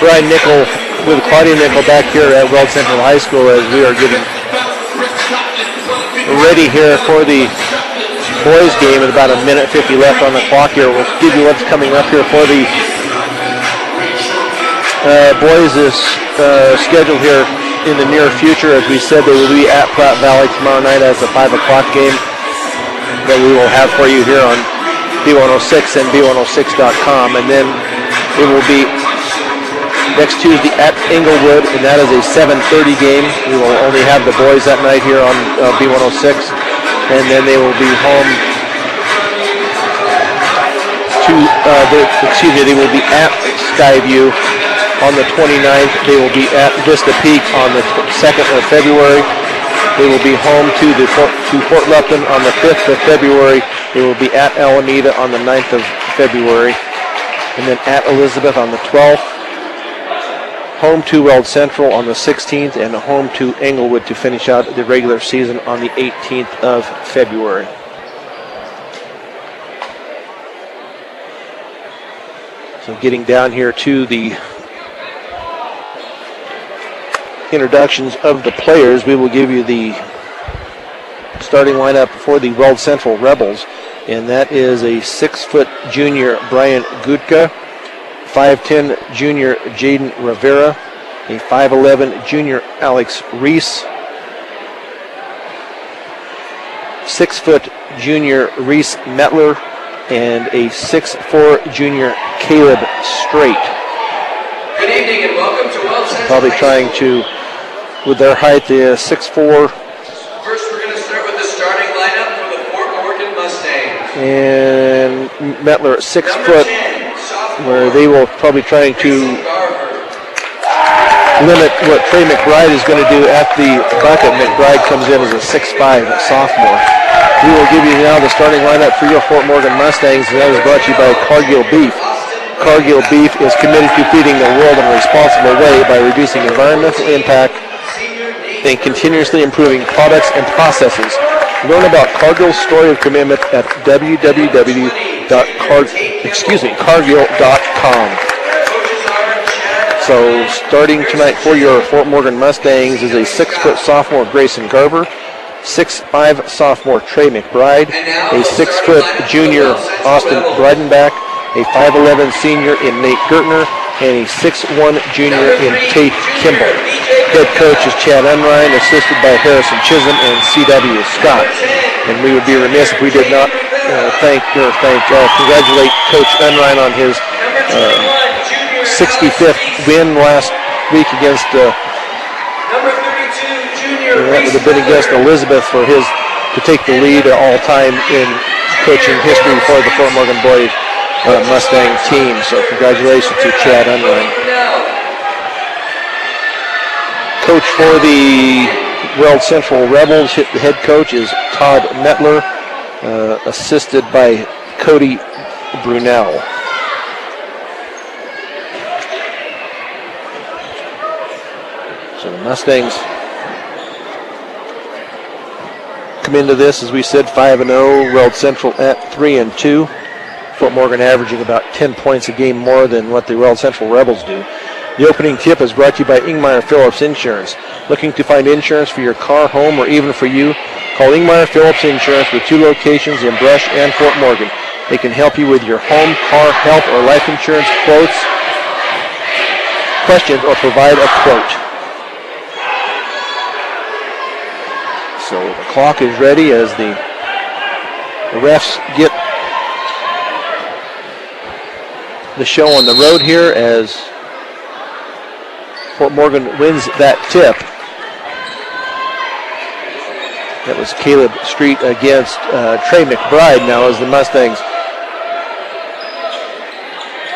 Brian Nickel with Claudia Nickel back here at Weld Central High School as we are getting ready here for the boys game with about a minute 50 left on the clock here. We'll give you what's coming up here for the boys is scheduled here in the near future. As we said, they will be at Platte Valley tomorrow night as a 5 o'clock game that we will have for you here on B106 and B106.com. And then it will be next Tuesday at Inglewood, and that is a 7:30 game. We will only have the boys that night here on B106, and then they will be home to, they will be at Skyview on the 29th. They will be at Vista Peak on the 2nd of February. They will be home to Fort Lupton on the 5th of February. They will be at Alameda on the 9th of February. And then at Elizabeth on the 12th. Home to Weld Central on the 16th. And home to Englewood to finish out the regular season on the 18th of February. So getting down here to the introductions of the players, we will give you the starting lineup for the Weld Central Rebels, and that is a 6-foot junior Brian Gudka, 5'10 junior Jaden Rivera, a 5'11 junior Alex Reese, 6-foot junior Reese Metler, and a 6'4 junior Caleb Strait. Good evening and welcome to Weld Central. Probably trying to, with their height, the 6'4. First, we're going to start with the starting lineup for the Fort Morgan Mustangs. And Metler at 6 foot, where they will probably trying to limit what Trey McBride is going to do at the bucket. McBride comes in as a 6'5 sophomore. We will give you now the starting lineup for your Fort Morgan Mustangs, and that is brought to you by Cargill Beef. Cargill Beef is committed to feeding the world in a responsible way by reducing environmental impact and continuously improving products and processes. Learn about Cargill's story of commitment at www.cargill.com. So starting tonight for your Fort Morgan Mustangs is a 6-foot sophomore Grayson Garver, 6'5 sophomore Trey McBride, a 6-foot junior Austin Breidenbach, a 5'11 senior in Nate Gertner, and a 6'1 junior in Tate Kimball. Head coach is Chad Unrein, assisted by Harrison Chisholm and C.W. Scott. And we would be remiss if we did not congratulate Coach Unrein on his 65th win last week against that would have been against Elizabeth for his to take the lead all time in coaching history for the Fort Morgan boys Mustang team. So congratulations to Chad Unrein. Coach for the Weld Central Rebels, the head coach is Todd Metler, assisted by Cody Brunel. So the Mustangs come into this, as we said, 5-0. Weld Central at 3-2. Fort Morgan averaging about 10 points a game more than what the Weld Central Rebels do. The opening tip is brought to you by Ingmeyer Phillips Insurance. Looking to find insurance for your car, home, or even for you? Call Ingmeyer Phillips Insurance with 2 locations in Brush and Fort Morgan. They can help you with your home, car, health, or life insurance quotes, questions, or provide a quote. So the clock is ready as the refs get the show on the road here as Fort Morgan wins that tip. That was Caleb Street against Trey McBride now as the Mustangs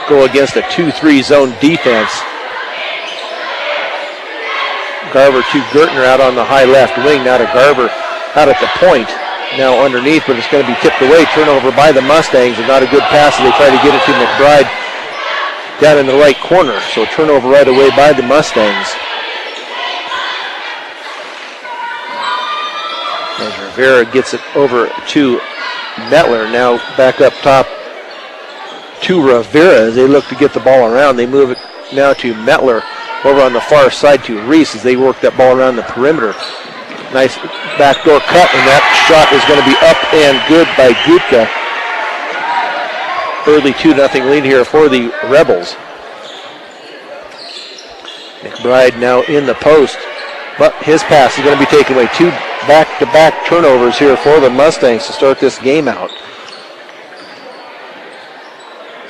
go against a 2-3 zone defense. Garver to Gertner out on the high left wing. Now to Garver out at the point. Now underneath, but it's going to be tipped away. Turnover by the Mustangs, and not a good pass as they try to get it to McBride down in the right corner. So turnover right away by the Mustangs. As Rivera gets it over to Metler. Now back up top to Rivera as they look to get the ball around. They move it now to Mettler. Over on the far side to Reese as they work that ball around the perimeter. Nice backdoor cut, and that shot is going to be up and good by Gutka. Early 2-0 lead here for the Rebels. McBride now in the post, but his pass is going to be taken away. 2 back-to-back turnovers here for the Mustangs to start this game out.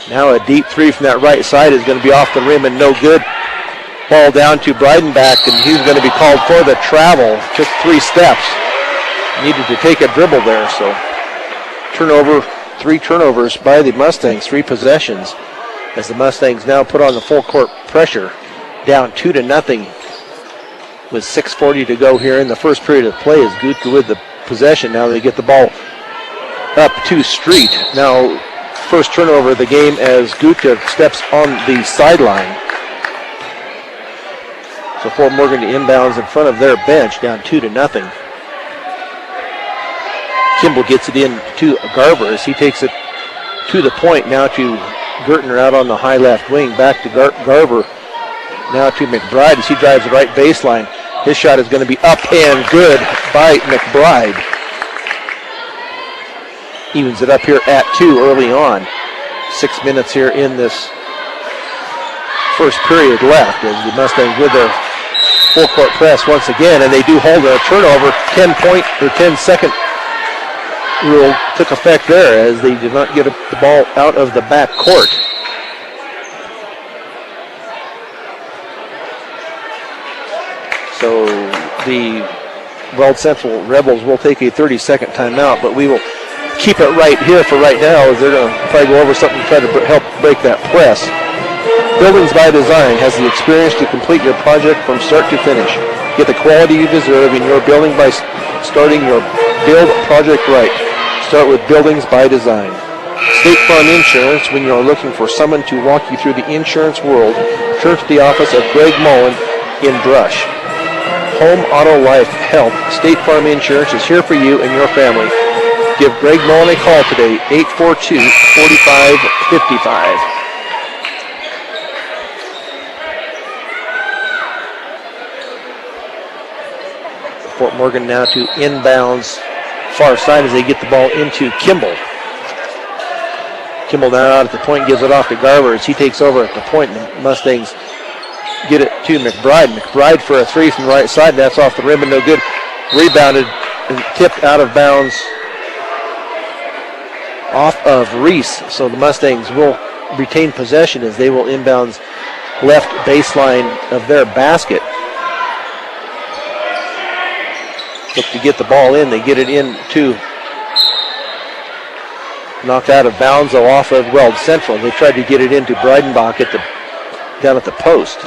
Now a deep three from that right side is going to be off the rim and no good. Ball down to Breidenbach, and he's going to be called for the travel. Took 3 steps. Needed to take a dribble there, so turnover. 3 turnovers by the Mustangs, 3 possessions, as the Mustangs now put on the full court pressure, down 2-0 with 6:40 to go here in the first period of play. As Gutka with the possession. Now they get the ball up to Street. Now first turnover of the game as Gutka steps on the sideline. So Fort Morgan to inbounds in front of their bench, down 2-0. Kimball gets it in to Garber as he takes it to the point. Now to Gertner out on the high left wing. Back to Garber. Now to McBride as he drives the right baseline. His shot is going to be up and good by McBride. Evens it up here at 2 early on. 6 minutes here in this first period left as the Mustangs with their full court press once again, and they do hold a turnover. 10-second rule took effect there as they did not get the ball out of the back court. So the Weld Central Rebels will take a 30-second timeout, but we will keep it right here for right now as they're going to probably go over something to try to help break that press. Buildings by Design has the experience to complete your project from start to finish. Get the quality you deserve in your building by starting your build project right. Start with Buildings by Design. State Farm Insurance, when you are looking for someone to walk you through the insurance world, turn to the office of Greg Mullen in Brush. Home, Auto, Life, Health, State Farm Insurance is here for you and your family. Give Greg Mullen a call today, 842-4555. Fort Morgan now to inbounds far side as they get the ball into Kimball. Kimball now out at the point, gives it off to Garber as he takes over at the point, and the Mustangs get it to McBride. McBride for a 3 from the right side. That's off the rim and no good. Rebounded and tipped out of bounds off of Reese. So the Mustangs will retain possession as they will inbounds left baseline of their basket. Look to get the ball in. They get it in to knocked out of bounds though off of Weld Central. They tried to get it into Breidenbach down at the post.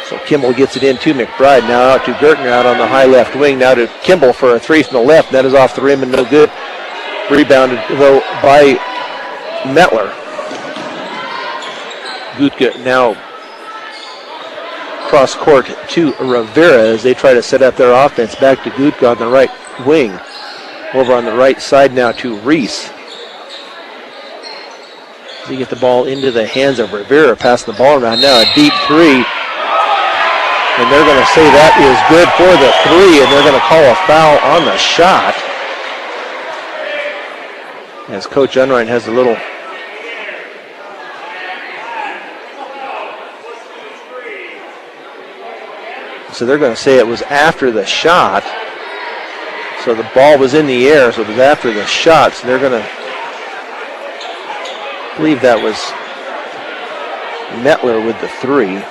So Kimball gets it in to McBride. Now out to Gertner out on the high left wing. Now to Kimball for a 3 from the left. That is off the rim and no good. Rebounded though by Mettler. Gutka now cross court to Rivera as they try to set up their offense. Back to Gutka on the right wing. Over on the right side now to Reese. They get the ball into the hands of Rivera, passing the ball around. Now a deep 3. And they're going to say that is good for the 3, and they're going to call a foul on the shot. As Coach Unrein has a little so they're going to say it was after the shot. So the ball was in the air, so it was after the shot. So they're going to believe that was Mettler with the 3.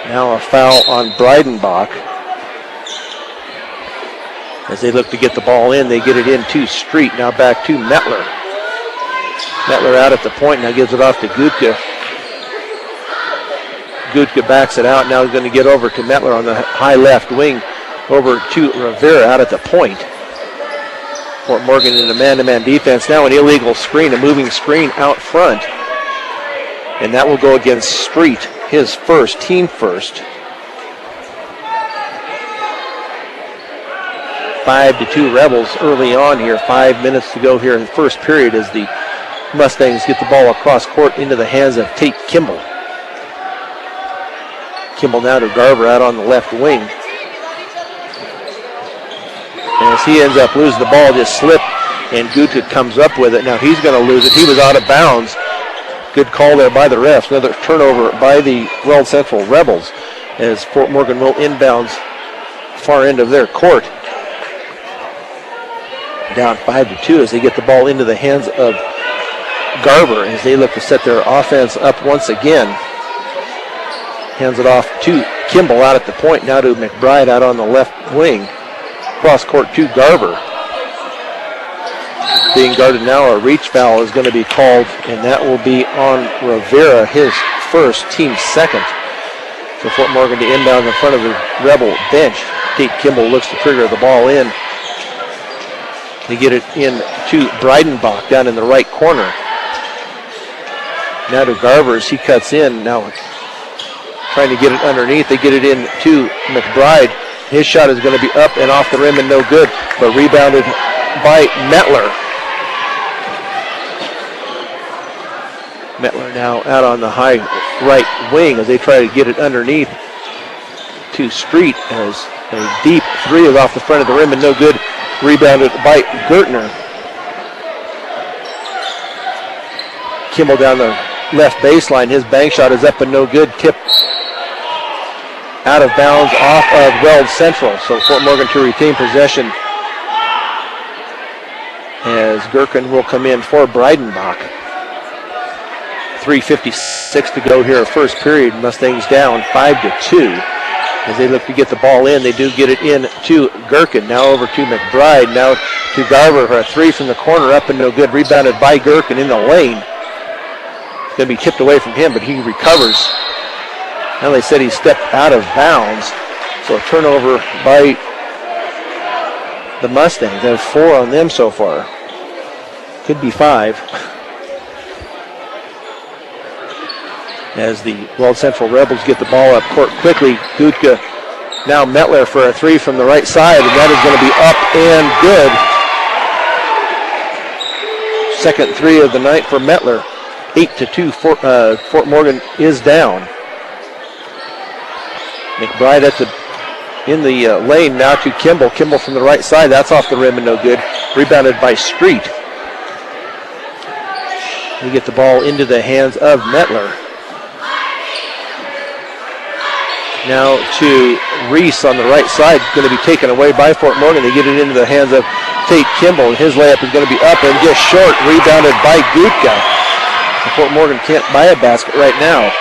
Now a foul on Breidenbach. As they look to get the ball in, they get it into Street. Now back to Mettler. Mettler out at the point, now gives it off to Gutka. Gutka backs it out. Now he's going to get over to Mettler on the high left wing. Over to Rivera out at the point. Fort Morgan in a man-to-man defense. Now an illegal screen, a moving screen out front. And that will go against Street, his first, team first. 5-2 Rebels early on here. 5 minutes to go here in the first period as the Mustangs get the ball across court into the hands of Tate Kimball. Kimball now to Garver out on the left wing. As he ends up losing the ball, just slipped, and Gutka comes up with it. Now he's going to lose it. He was out of bounds. Good call there by the refs. Another turnover by the Weld Central Rebels as Fort Morgan will inbounds far end of their court. Down 5-2 as they get the ball into the hands of Garver as they look to set their offense up once again. Hands it off to Kimball out at the point. Now to McBride out on the left wing. Cross court to Garver. Being guarded now, a reach foul is going to be called, and that will be on Rivera, his first, team second. So Fort Morgan to inbound in front of the Rebel bench. Tate Kimball looks to trigger the ball in. They get it in to Breidenbach down in the right corner. Now to Garver as he cuts in. Now trying to get it underneath. They get it in to McBride. His shot is going to be up and off the rim and no good, but rebounded by Mettler. Mettler now out on the high right wing as they try to get it underneath to Street as a deep three is off the front of the rim and no good. Rebounded by Gertner. Kimball down the left baseline. His bank shot is up and no good. Tip out of bounds off of Weld Central. So Fort Morgan to retain possession as Gherkin will come in for Breidenbach. 3:56 to go here, first period. Mustangs down 5-2. As they look to get the ball in, they do get it in to Gherkin. Now over to McBride. Now to Garver for a three from the corner, up and no good. Rebounded by Gherkin in the lane. It's going to be tipped away from him, but he recovers. Now they said he stepped out of bounds. So a turnover by the Mustangs. They have 4 on them so far. Could be 5. As the Weld Central Rebels get the ball up court quickly. Gutka, now Mettler for a three from the right side, and that is going to be up and good. Second three of the night for Mettler. 8-2, Fort Morgan is down. McBride in the lane now to Kimball. Kimball from the right side, that's off the rim and no good. Rebounded by Street. We get the ball into the hands of Mettler. Now to Reese on the right side, going to be taken away by Fort Morgan. They get it into the hands of Tate Kimball, and his layup is going to be up and just short, rebounded by Gutka. Fort Morgan can't buy a basket right now.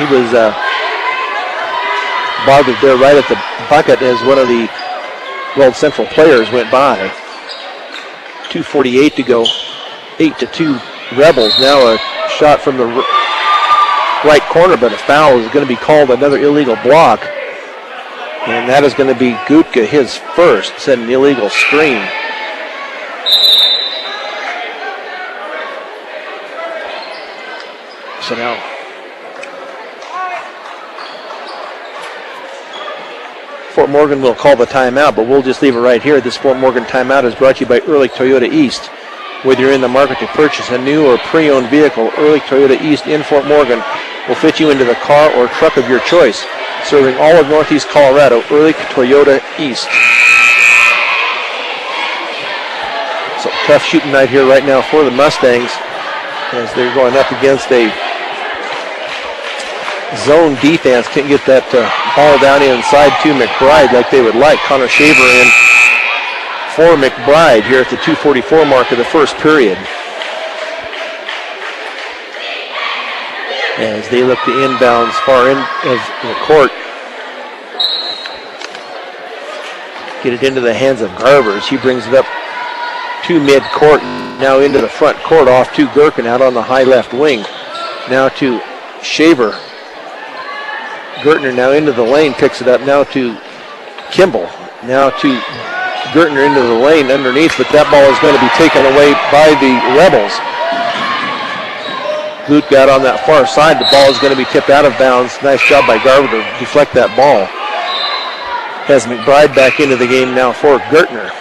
He was bothered there right at the bucket as one of the Weld Central players went by. 2:48 to go, 8-2 Rebels. Now a shot from the right corner, but a foul is going to be called, another illegal block. And that is going to be Gutka, his first. Set an illegal screen. So now Fort Morgan will call the timeout, but we'll just leave it right here. This Fort Morgan timeout is brought to you by Ehrlich Toyota East. Whether you're in the market to purchase a new or pre-owned vehicle, Ehrlich Toyota East in Fort Morgan will fit you into the car or truck of your choice. Serving all of Northeast Colorado, Ehrlich Toyota East. So tough shooting night here right now for the Mustangs as they're going up against a zone defense. Can't get that ball down inside to McBride like they would like. Connor Shaver in for McBride here at the 2:44 mark of the first period. As they look to inbounds far in of the court. Get it into the hands of Garvers. He brings it up to mid-court. Now into the front court off to Gherkin out on the high left wing. Now to Shaver. Gertner now into the lane. Picks it up now to Kimball. Now to Gertner into the lane underneath, but that ball is going to be taken away by the Rebels. Gutka got on that far side. The ball is going to be tipped out of bounds. Nice job by Garver to deflect that ball. Has McBride back into the game now for Gertner.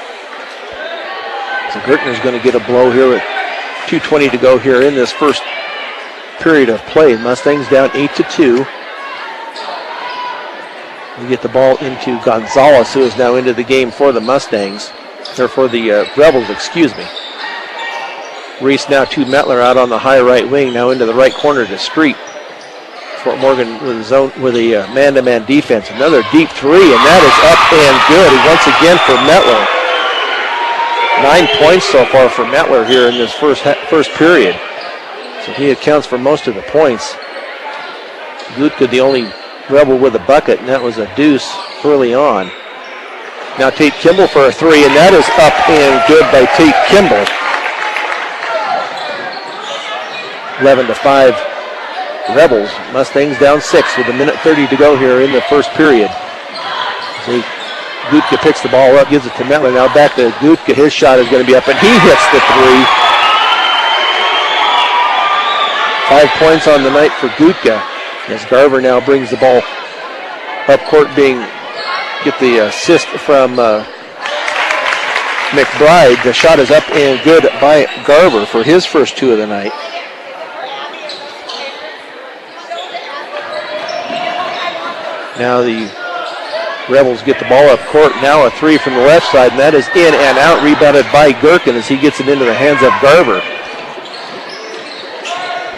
So Gertner's going to get a blow here with 2:20 to go here in this first period of play. Mustangs down 8-2. We get the ball into Gonzalez, who is now into the game for the Mustangs, or for the Rebels, excuse me. Reese now to Metler out on the high right wing, now into the right corner to Street. Fort Morgan with a man-to-man defense. Another deep three, and that is up and good once again for Metler. 9 points so far for Metler here in this first period. So he accounts for most of the points. Gutka the only Rebel with a bucket, and that was a deuce early on. Now Tate Kimball for a three, and that is up and good by Tate Kimball. 11-5 Rebels. Mustangs down 6 with 1:30 to go here in the first period. Gutka picks the ball up, gives it to Metler. Now back to Gutka. His shot is going to be up, and he hits the three. 5 points on the night for Gutka, as Garver now brings the ball up court, get the assist from McBride. The shot is up and good by Garver for his first two of the night. Now the Rebels get the ball up court. Now a three from the left side, and that is in and out, rebounded by Gherkin as he gets it into the hands of Garver.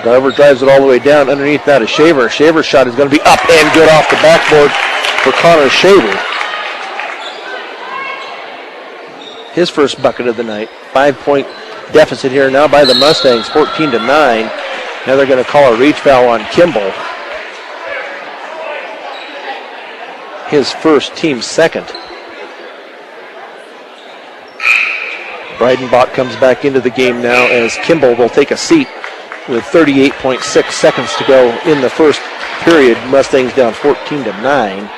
Garver drives it all the way down underneath that of Shaver. Shaver's shot is going to be up and good off the backboard for Connor Shaver. His first bucket of the night. 5-point deficit here now by the Mustangs, 14-9. Now they're going to call a reach foul on Kimball. His first, team second. Breidenbach comes back into the game now as Kimball will take a seat with 38.6 seconds to go in the first period. Mustangs down 14-9.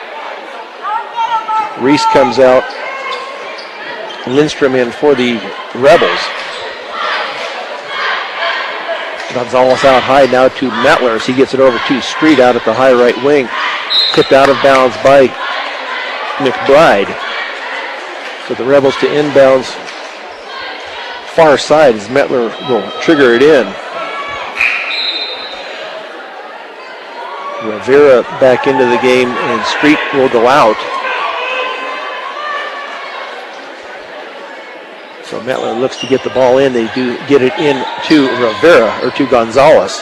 Reese comes out. Lindstrom in for the Rebels. Gonzalez out high now to Metler as he gets it over to Street out at the high right wing. Tipped out of bounds by McBride. So the Rebels to inbounds far side as Metler will trigger it in. Rivera back into the game and Street will go out. So Metler looks to get the ball in. They do get it in to Rivera, or to Gonzalez.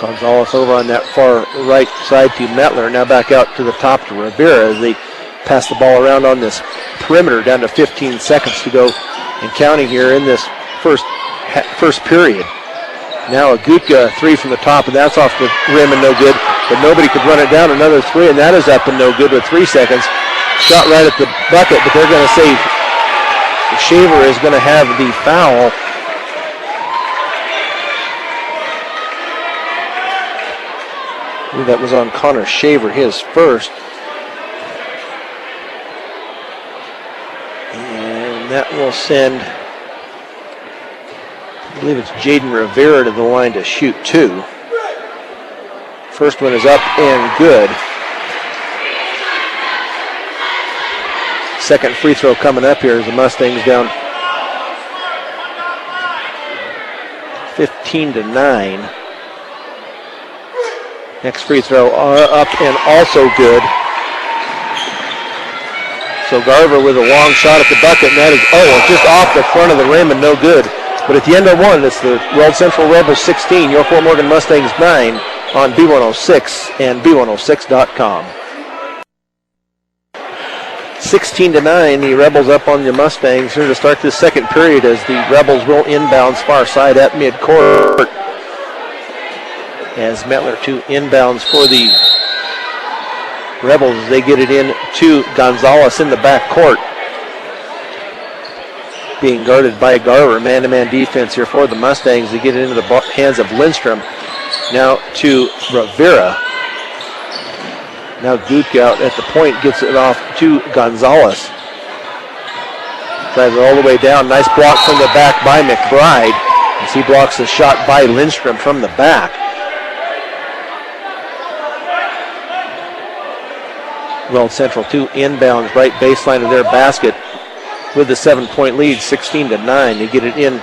Gonzalez over on that far right side to Metler. Now back out to the top to Rivera as they pass the ball around on this perimeter, down to 15 seconds to go and counting here in this first period. Now a Gutka three from the top, and that's off the rim and no good, but nobody could run it down. Another three, and that is up and no good with 3 seconds. Shot right at the bucket, but they're going to say Shaver is going to have the foul. I believe that was on Connor Shaver, his first. And that will send, I believe it's Jaden Rivera to the line to shoot two. First one is up and good. Second free throw coming up here as the Mustangs down 15-9. Next free throw up and also good. So Garver with a long shot at the bucket, and that is, just off the front of the rim and no good. But at the end of one, it's the Weld Central Rebels 16, your Fort Morgan Mustangs 9 on B106 and B106.com. 16-9, the Rebels up on the Mustangs here to start this second period as the Rebels will inbounds far side at midcourt. As Metler to inbounds for the Rebels, they get it in to Gonzalez in the back court. Being guarded by Garver, man-to-man defense here for the Mustangs. They get it into the hands of Lindstrom. Now to Rivera. Now Gutka out at the point gets it off to Gonzalez. Drives it all the way down. Nice block from the back by McBride as he blocks the shot by Lindstrom from the back. Weld Central 2 inbounds right baseline of their basket. with the 7-point lead, 16-9. They get it in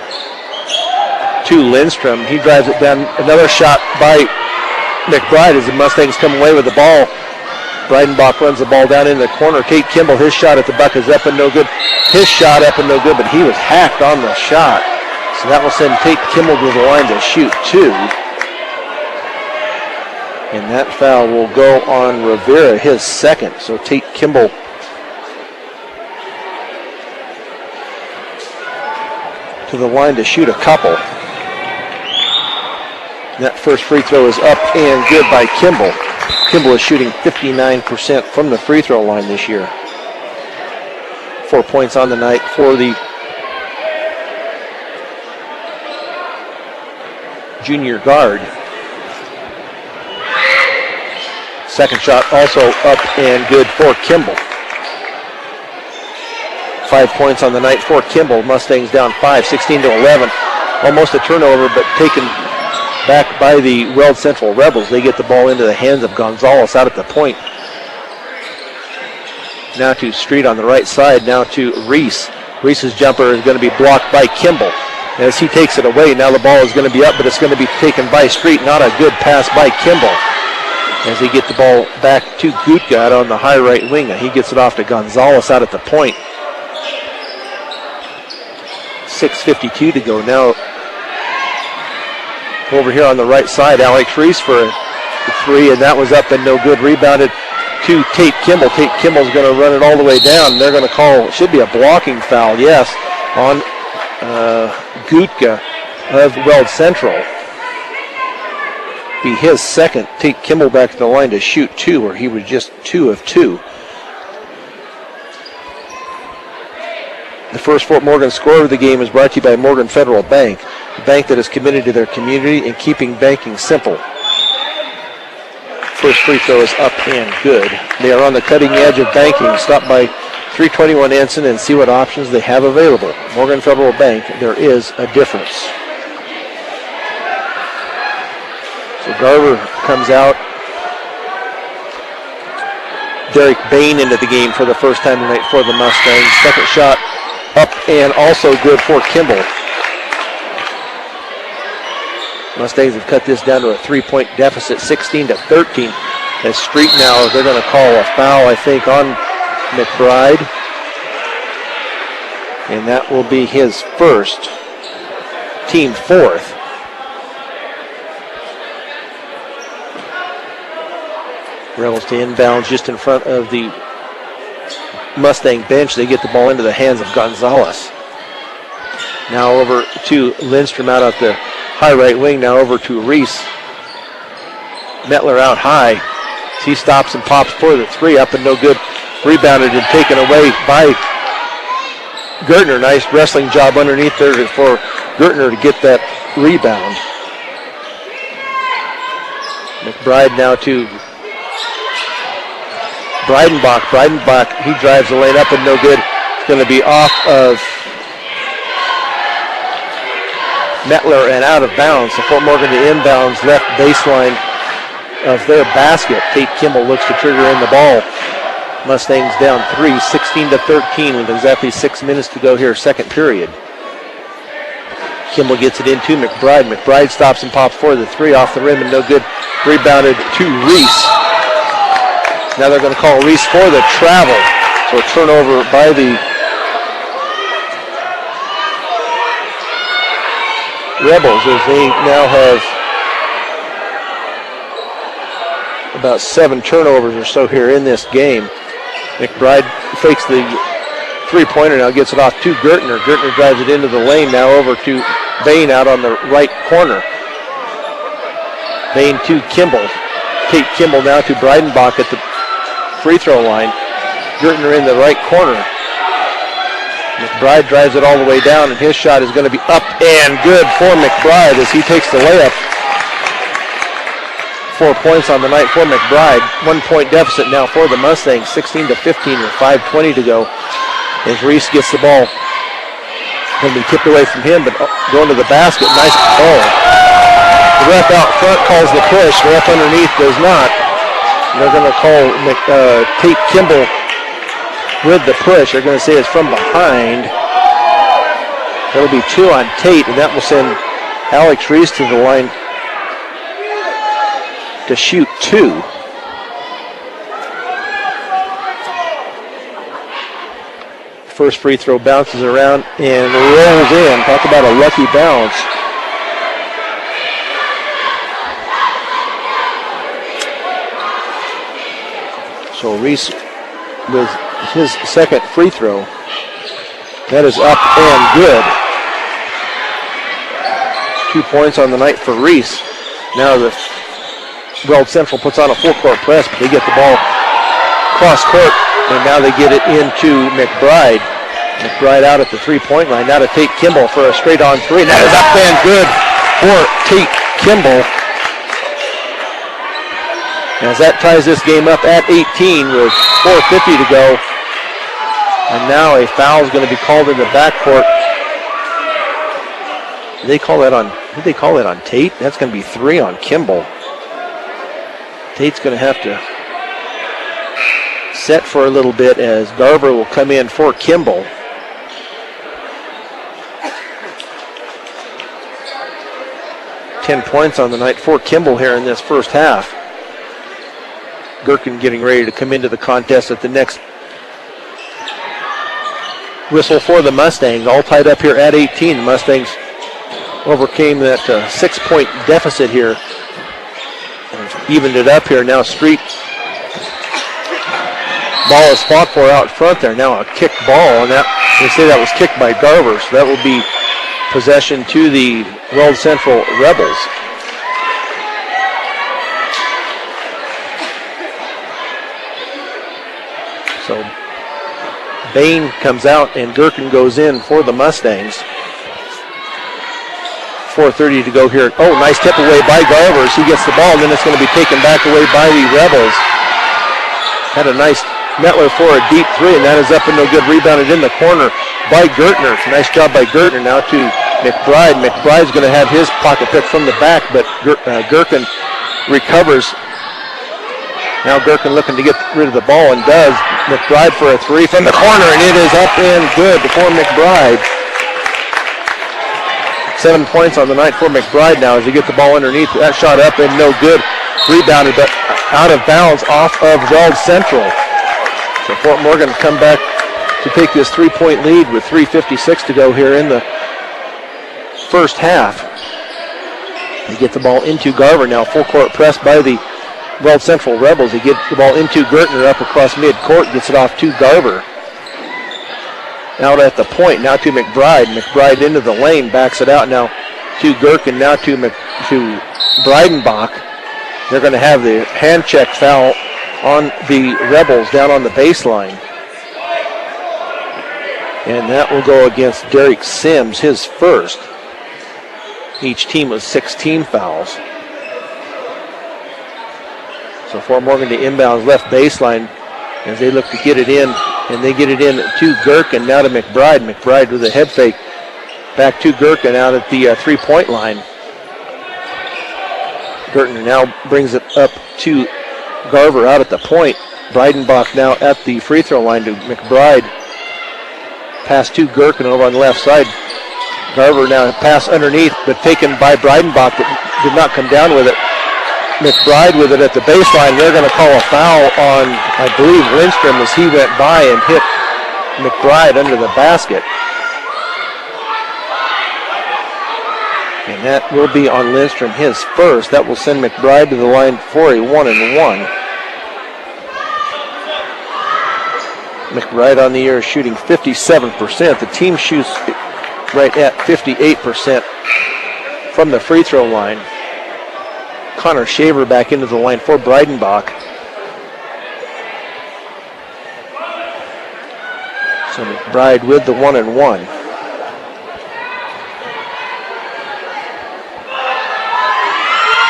to Lindstrom. He drives it down. Another shot by McBride as the Mustangs come away with the ball. Breidenbach runs the ball down in the corner. Tate Kimball, his shot at the buck is up and no good. His shot up and no good, but he was hacked on the shot. So that will send Tate Kimball to the line to shoot 2. And that foul will go on Rivera, his second. So Tate Kimball to the line to shoot a couple. That first free throw is up and good by Kimball. Kimball is shooting 59% from the free throw line this year. 4 points on the night for the junior guard. Second shot also up and good for Kimball. 5 points on the night for Kimball. Mustangs down 5, 16-11. Almost a turnover, but taken back by the Weld Central Rebels. They get the ball into the hands of Gonzalez out at the point. Now to Street on the right side. Now to Reese. Reese's jumper is going to be blocked by Kimball. As he takes it away, now the ball is going to be up, but it's going to be taken by Street. Not a good pass by Kimball. As they get the ball back to Gutka out on the high right wing. He gets it off to Gonzalez out at the point. 6:52 to go now. Over here on the right side, Alex Reese for a 3, and that was up and no good. Rebounded to Tate Kimball. Tate Kimball's going to run it all the way down. They're going to call, should be a blocking foul, yes, on Gutka of Weld Central. Be his second. Tate Kimball back to the line to shoot 2, where he was just 2 of 2. The first Fort Morgan score of the game is brought to you by Morgan Federal Bank, a bank that is committed to their community and keeping banking simple. First free throw is up and good. They are on the cutting edge of banking. Stop by 321 Ensign and see what options they have available. Morgan Federal Bank, there is a difference. So Garver comes out. Derek Bain into the game for the first time tonight for the Mustangs. Second shot up and also good for Kimball. Mustangs have cut this down to a 3-point deficit, 16-13. As Street now, they're going to call a foul, I think, on McBride. And that will be his first, team fourth. Rebels to inbounds just in front of the Mustang bench. They get the ball into the hands of Gonzalez. Now over to Lindstrom out at the high right wing. Now over to Reese. Mettler out high. He stops and pops for the 3. Up and no good. Rebounded and taken away by Gertner. Nice wrestling job underneath there for Gertner to get that rebound. McBride now to Breidenbach. Breidenbach, he drives the lane up and no good. It's going to be off of Mettler and out of bounds. So Fort Morgan to inbounds, left baseline of their basket. Tate Kimball looks to trigger in the ball. Mustangs down 3, 16-13 with exactly 6 minutes to go here, second period. Kimball gets it into McBride. McBride stops and pops for the 3 off the rim and no good. Rebounded to Reese. Now they're going to call Reese for the travel. So a turnover by the Rebels as they now have about 7 turnovers or so here in this game. McBride fakes the three-pointer, now gets it off to Gertner. Gertner drives it into the lane, now over to Bain out on the right corner. Bain to Kimball. Tate Kimball now to Breidenbach at the free throw line. Gertner in the right corner. McBride drives it all the way down, and his shot is going to be up and good for McBride as he takes the layup. 4 points on the night for McBride. 1 point deficit now for the Mustangs, 16-15 with 5:20 to go. As Reese gets the ball, going to be tipped away from him, but going to the basket. Nice ball. The ref out front calls the push. The ref underneath does not. They're going to call Tate Kimball with the push. They're going to say it's from behind. That'll be 2 on Tate, and that will send Alex Reese to the line to shoot 2. First free throw bounces around and rolls in. Talk about a lucky bounce. So Reese with his second free throw. That is up and good. 2 points on the night for Reese. Now the Weld Central puts on a full court press, but they get the ball cross court, and now they get it into McBride. McBride out at the 3-point line. Now to Tate Kimball for a straight on 3. And that is up and good for Tate Kimball. As that ties this game up at 18 with 4:50 to go. And now a foul is going to be called in the backcourt. Did they call that on Tate? That's going to be 3 on Kimball. Tate's going to have to set for a little bit as Garver will come in for Kimball. Ten points on the night for Kimball here in this first half. Gherkin getting ready to come into the contest at the next whistle for the Mustangs. All tied up here at 18. The Mustangs overcame that 6-point deficit here. Evened it up here. Now Street ball is fought for out front there. Now a kick ball, and that they say that was kicked by Garver, so that will be possession to the Weld Central Rebels. So Bain comes out and Gherkin goes in for the Mustangs. 4:30 to go here. Oh, nice tip away by Garver. He gets the ball, and then it's going to be taken back away by the Rebels. Had a nice Metler for a deep 3, and that is up and no good. Rebounded in the corner by Gertner. Nice job by Gertner. Now to McBride. McBride's going to have his pocket pick from the back, but Gherkin recovers. Now Gherkin looking to get rid of the ball, and does. McBride for a 3 from the corner, and it is up and good for McBride. 7 points on the night for McBride now as he gets the ball underneath. That shot up and no good. Rebounded, but out of bounds off of Weld Central. So Fort Morgan come back to take this 3-point lead with 3:56 to go here in the first half. They get the ball into Garver now. Full court press by the Weld Central Rebels. They get the ball into Gertner up across midcourt. Gets it off to Garver. Out at the point, now to McBride. McBride into the lane, backs it out now to Gherkin, now to Breidenbach. They're going to have the hand check foul on the Rebels down on the baseline. And that will go against Derek Sims, his first. Each team was 16 fouls. So Fort Morgan to inbounds left baseline as they look to get it in. And they get it in to Gherkin, now to McBride. McBride with a head fake. Back to Gherkin out at the 3-point line. Gherkin now brings it up to Garver out at the point. Breidenbach now at the free throw line to McBride. Pass to Gherkin over on the left side. Garver now pass underneath, but taken by Breidenbach that did not come down with it. McBride with it at the baseline. They're going to call a foul on, I believe, Lindstrom as he went by and hit McBride under the basket. And that will be on Lindstrom, his first. That will send McBride to the line for a 1-and-1. McBride on the year shooting 57%. The team shoots right at 58% from the free throw line. Connor Shaver back into the line for Breidenbach. So McBride with the 1-and-1.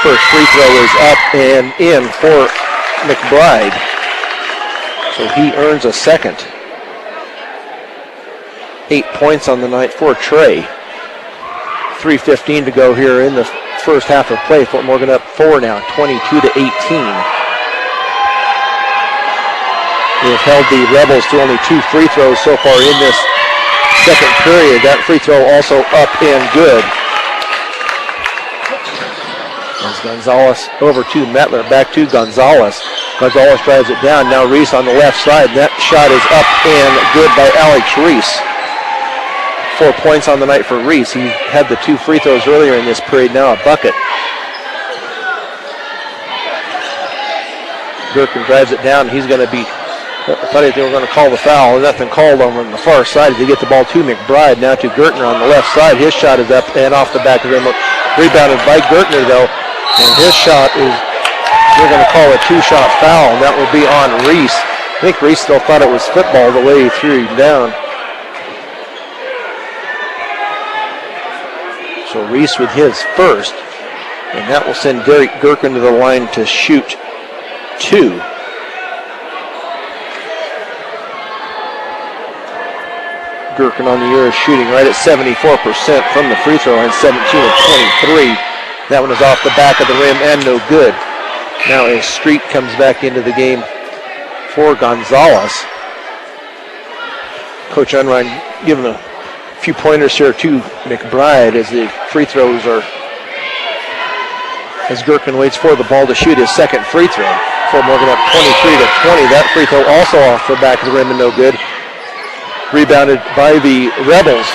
First free throw is up and in for McBride. So he earns a second. 8 points on the night for Trey. 3:15 to go here in the first half of play. Fort Morgan up 4 now, 22-18. They've held the Rebels to only 2 free throws so far in this second period. That free throw also up and good. As Gonzalez over to Mettler, back to Gonzalez. Gonzalez drives it down. Now Reese on the left side. That shot is up and good by Alex Reese. 4 points on the night for Reese. He had the 2 free throws earlier in this period, now a bucket. Gherkin drives it down. He's going to be, I thought they were going to call the foul. Nothing called over on the far side. They get the ball to McBride. Now to Gertner on the left side. His shot is up and off the back of him. Rebounded by Gertner, though. And his shot is, they're going to call a 2-shot foul, and that will be on Reese. I think Reese still thought it was football the way he threw him down. So Reese with his first, and that will send Derek Gherkin to the line to shoot 2. Gherkin on the year is shooting right at 74% from the free throw line, 17 of 23. That one is off the back of the rim and no good. Now as Street comes back into the game for Gonzalez. Coach Unrein giving a few pointers here to McBride as the free throws are, as Gherkin waits for the ball to shoot his second free throw. Fort Morgan up 23 to 20. That free throw also off the back of the rim and no good. Rebounded by the Rebels.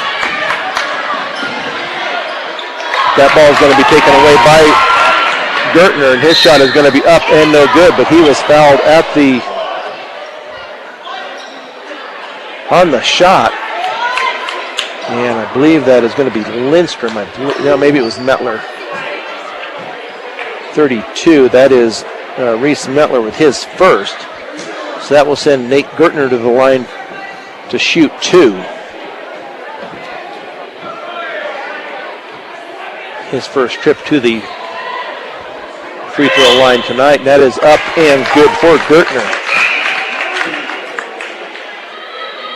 That ball is going to be taken away by Gertner, and his shot is going to be up and no good, but he was fouled on the shot. And I believe that is going to be Lindstrom. Maybe it was Mettler. 32. That is Reese Mettler with his first. So that will send Nate Gertner to the line to shoot 2. His first trip to the free throw line tonight. And that is up and good for Gertner.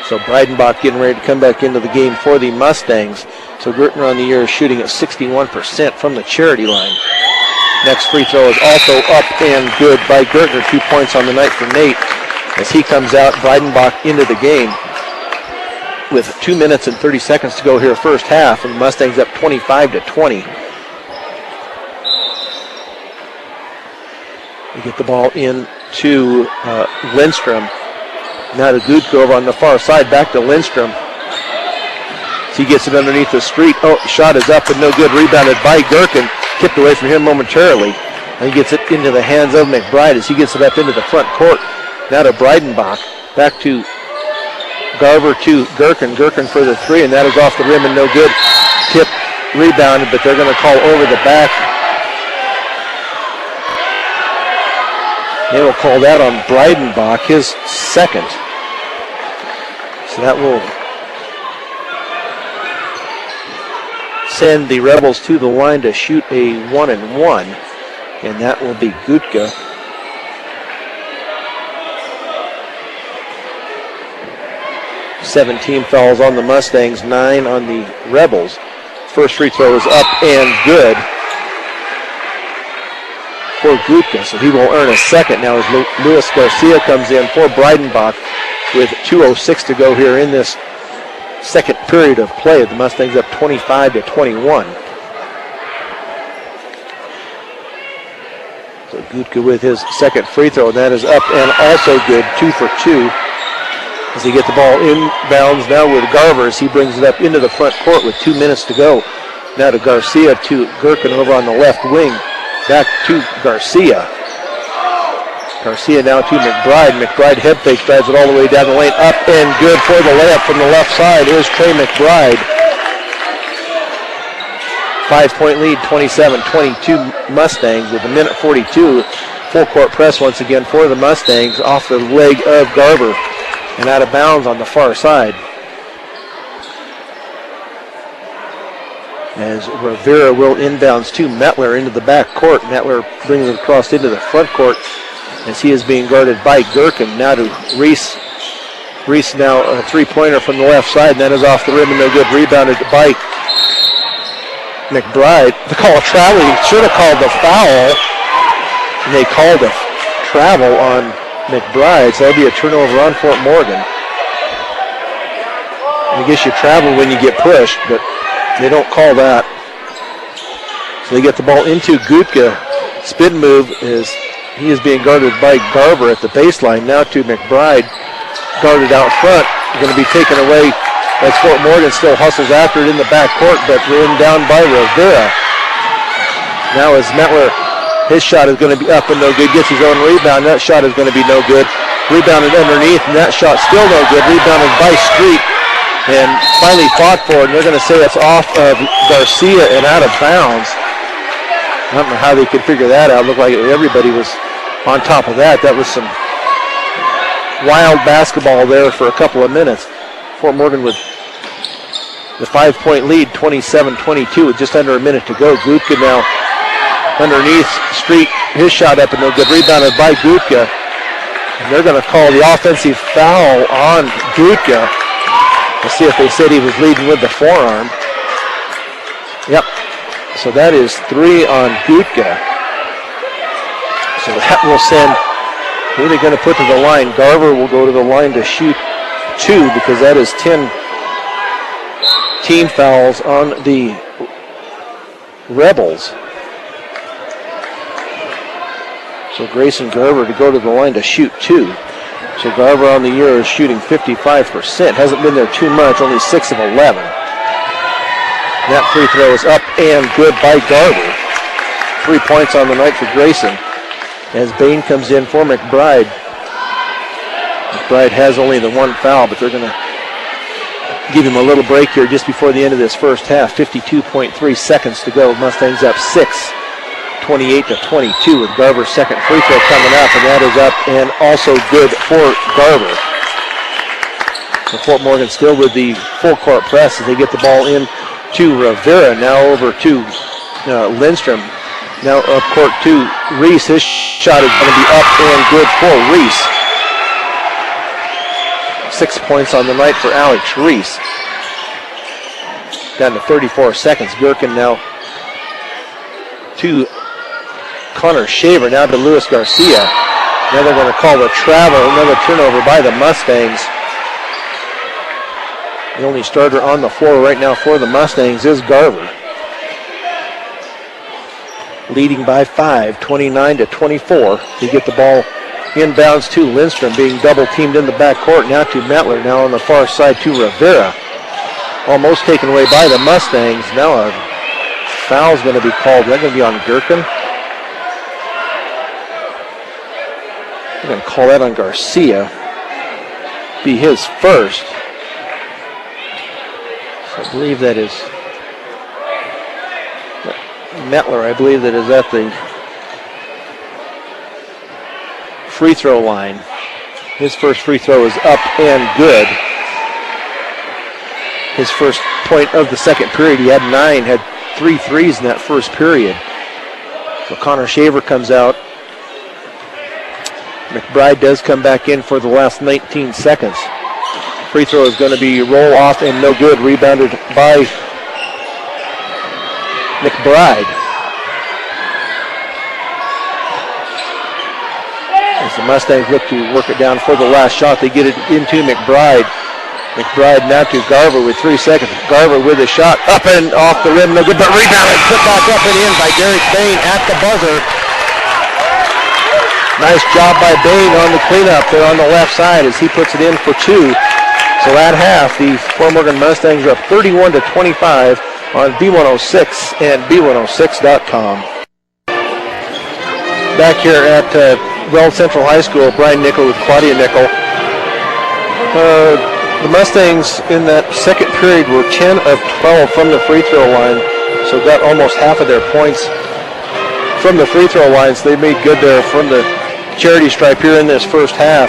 So Breidenbach getting ready to come back into the game for the Mustangs. So Gertner on the year is shooting at 61% from the charity line. Next free throw is also up and good by Gertner. 2 points on the night for Nate. As he comes out, Breidenbach into the game with 2 minutes and 30 seconds to go here first half. And the Mustangs up 25 to 20. We get the ball in to Lindstrom. Now to Gutko over on the far side, back to Lindstrom. He gets it underneath the Street. Oh, shot is up and no good. Rebounded by Gherkin. Tipped away from him momentarily. And he gets it into the hands of McBride as he gets it up into the front court. Now to Breidenbach. Back to Garver to Gherkin. Gherkin for the 3, and that is off the rim and no good. Tip rebounded, but they're going to call over the back. They will call that on Breidenbach, his second. So that will send the Rebels to the line to shoot a 1-and-1, and that will be Gutka. Seven-team fouls on the Mustangs, 9 on the Rebels. First free throw is up and good for Gutka, so he will earn a second now as Luis Garcia comes in for Breidenbach with 2:06 to go here in this second period of play. The Mustangs up 25 to 21. So Gutka with his second free throw, and that is up and also good, 2 for 2. As he gets the ball inbounds now with Garver as he brings it up into the front court with 2 minutes to go. Now to Garcia to Gherkin over on the left wing. Back to Garcia. Garcia now to McBride. McBride head fake, drives it all the way down the lane. Up and good for the layup from the left side is Trey McBride. 5-point lead, 27-22 Mustangs with a minute 42. Full court press once again for the Mustangs off the leg of Garver and out of bounds on the far side. As Rivera will inbounds to Mettler into the back court. Mettler brings it across into the front court as he is being guarded by Gherkin. Now to Reese. Reese now a three-pointer from the left side, and that is off the rim and no good. Rebounded by McBride. They call a travel. He should have called the foul. And they called a travel on McBride, so that'll be a turnover on Fort Morgan. I guess you travel when you get pushed, but they don't call that. So they get the ball into Gutka. Spin move is he is being guarded by Garver at the baseline. Now to McBride, guarded out front. Going to be taken away as Fort Morgan still hustles after it in the backcourt, but run down by Rivera. Now as Metler, his shot is going to be up and no good. Gets his own rebound. That shot is going to be no good. Rebounded underneath, and that shot still no good. Rebounded by Street and finally fought for it. And they're going to say it's off of Garcia and out of bounds. I don't know how they could figure that out. It looked like everybody was on top of that. That was some wild basketball there for a couple of minutes. Fort Morgan with the 5-point lead, 27-22, with just under a minute to go. Gutka now underneath Street. His shot up and no good. Rebounded by Gutka. And they're going to call the offensive foul on Gutka. Let's see if they said he was leading with the forearm. Yep. So that is 3 on Gutka. So that will send, who are they going to put to the line? Garver will go to the line to shoot 2 because that is 10 team fouls on the Rebels. So Grayson Garver to go to the line to shoot 2. So Garver on the year is shooting 55%. Hasn't been there too much, only 6 of 11. That free throw is up and good by Garver. 3 points on the night for Grayson. As Bain comes in for McBride. McBride has only the 1 foul, but they're going to give him a little break here just before the end of this first half. 52.3 seconds to go. Mustangs up 6, 28-22 with Garver's second free throw coming up, and that is up and also good for Garver. So Fort Morgan still with the full court press as they get the ball in to Rivera. Now over to Lindstrom. Now up court to Reese. His shot is going to be up and good for Reese. 6 points on the night for Alex Reese. Down to 34 seconds. Gherkin now to Connor Shaver. Now to Luis Garcia. Now they're going to call the travel. Another turnover by the Mustangs. The only starter on the floor right now for the Mustangs is Garver. Leading by 5, 29-24. They get the ball inbounds to Lindstrom, being double teamed in the backcourt. Now to Metler. Now on the far side to Rivera. Almost taken away by the Mustangs. Now a foul is going to be called. That's going to be on Gherkin. They're going to call that on Garcia. Be his first. I believe that is Metler. I believe that is at the free throw line. His first free throw is up and good. His first point of the second period. He had 9, had 3 threes in that first period. So Connor Shaver comes out. McBride does come back in for the last 19 seconds. Free throw is going to be roll off and no good. Rebounded by McBride. As the Mustangs look to work it down for the last shot, they get it into McBride. McBride now to Garver with 3 seconds. Garver with a shot up and off the rim, no good, but rebounded, put back up and in by Derek Bain at the buzzer. Nice job by Bain on the cleanup there on the left side as he puts it in for 2. So at half, the Fort Morgan Mustangs are up 31-25 on B106 and B106.com. Back here at Weld Central High School, Brian Nickel with Claudia Nickel. The Mustangs in that second period were 10 of 12 from the free throw line, so got almost half of their points from the free throw lines. They made good there from the charity stripe here in this first half.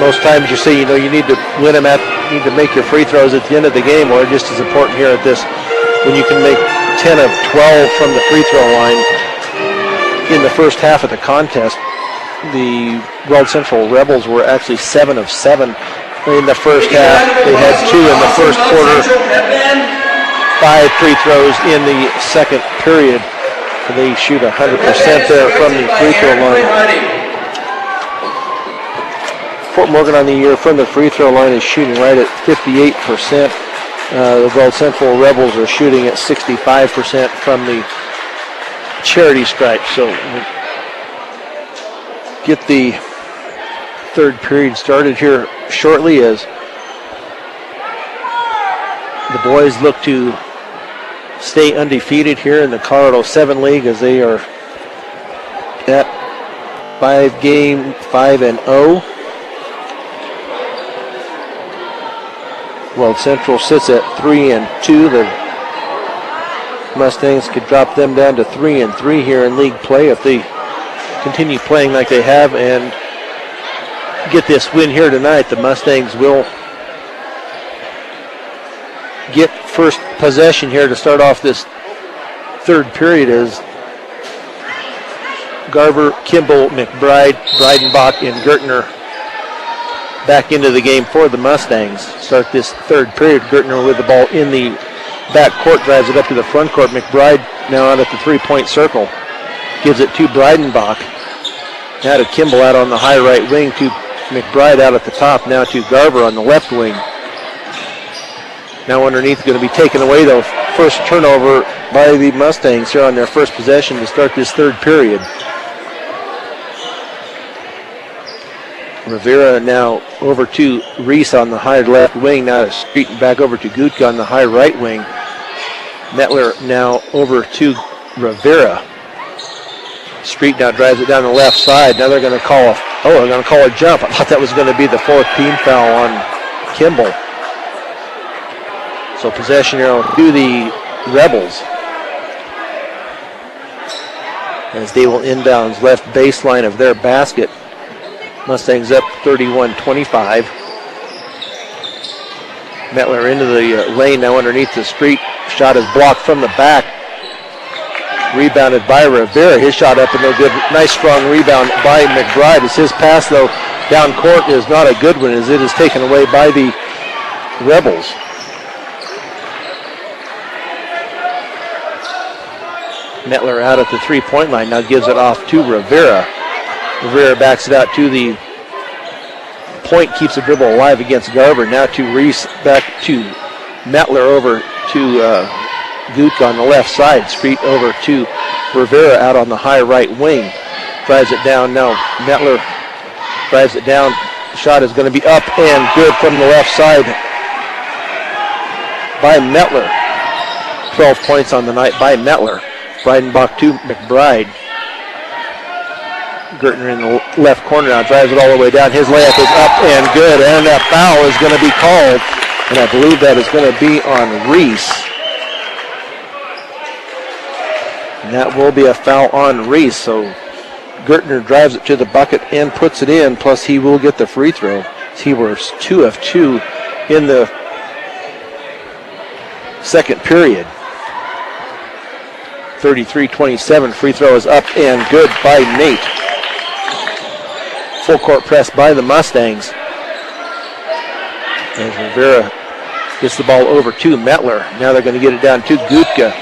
Most times you see, you need to win them need to make your free throws at the end of the game, or just as important here at this, when you can make 10 of 12 from the free throw line in the first half of the contest. The Weld Central Rebels were actually 7 of 7 in the first half. They had 2 in the first quarter, 5 free throws in the second period. So they shoot 100% there from the free throw line. Fort Morgan on the year from the free throw line is shooting right at 58%. The Weld Central Rebels are shooting at 65% from the charity stripe. So we'll get the third period started here shortly as the boys look to stay undefeated here in the Colorado 7 League as they are at 5-5-0. Weld Central sits at 3-2. The Mustangs could drop them down to 3-3 here in league play if they continue playing like they have and get this win here tonight. The Mustangs will get first possession here to start off this third period as Garver, Kimball, McBride, Breidenbach, and Gertner back into the game for the Mustangs. Start this third period. Gertner with the ball in the back court, drives it up to the front court. McBride now out at the three-point circle. Gives it to Breidenbach. Now to Kimball out on the high right wing, to McBride out at the top. Now to Garver on the left wing. Now underneath, going to be taken away though. First turnover by the Mustangs here on their first possession to start this third period. Rivera now over to Reese on the high left wing. Now to Street and back over to Gutka on the high right wing. Metler now over to Rivera. Street now drives it down the left side. Now they're going to call a jump. I thought that was going to be the fourth team foul on Kimball. So possession arrow to the Rebels as they will inbounds left baseline of their basket. Mustangs up 31-25. Metler into the lane now underneath the Street. Shot is blocked from the back. Rebounded by Rivera. His shot up and no good. Nice strong rebound by McBride. As his pass though down court is not a good one as it is taken away by the Rebels. Metler out at the three-point line. Now gives it off to Rivera. Rivera backs it out to the point, keeps the dribble alive against Garver. Now to Reese, back to Metler over to Gutka on the left side. Street over to Rivera out on the high right wing. Drives it down now. Metler drives it down. Shot is going to be up and good from the left side by Metler. 12 points on the night by Metler. Breidenbach to McBride. Gertner in the left corner now, drives it all the way down. His layup is up and good, and that foul is going to be called, and I believe that is going to be on Reese. And that will be a foul on Reese, so Gertner drives it to the bucket and puts it in, plus he will get the free throw. He was 2 of 2 in the second period. 33-27, free throw is up and good by Nate. Full court press by the Mustangs. As Rivera gets the ball over to Metler. Now they're going to get it down to Gutka.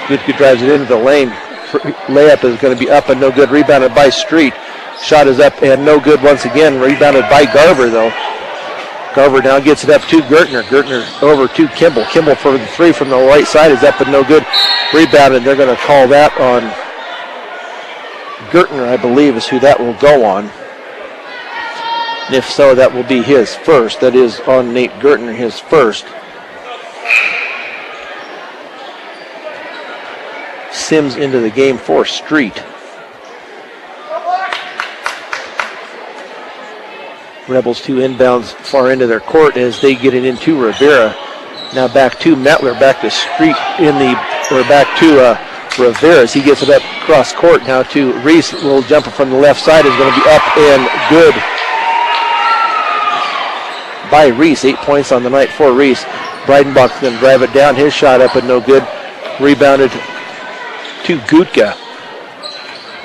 Gutka drives it into the lane. Layup is going to be up and no good. Rebounded by Street. Shot is up and no good once again. Rebounded by Garver though. Garver now gets it up to Gertner. Gertner over to Kimball. Kimball for the three from the right side is up and no good. Rebounded. They're going to call that on Gertner, I believe, is who that will go on. And if so, that will be his first. That is on Nate Gertner, his first. Sims into the game for Street. Rebels 2 inbounds far into their court as they get it into Rivera. Now back to Metler, back to Street back to Rivera as he gets it up cross court now to Reese. Little jumper from the left side is going to be up and good by Reese. 8 points on the night for Reese. Breidenbach's going to drive it down. His shot up and no good. Rebounded to Gutka.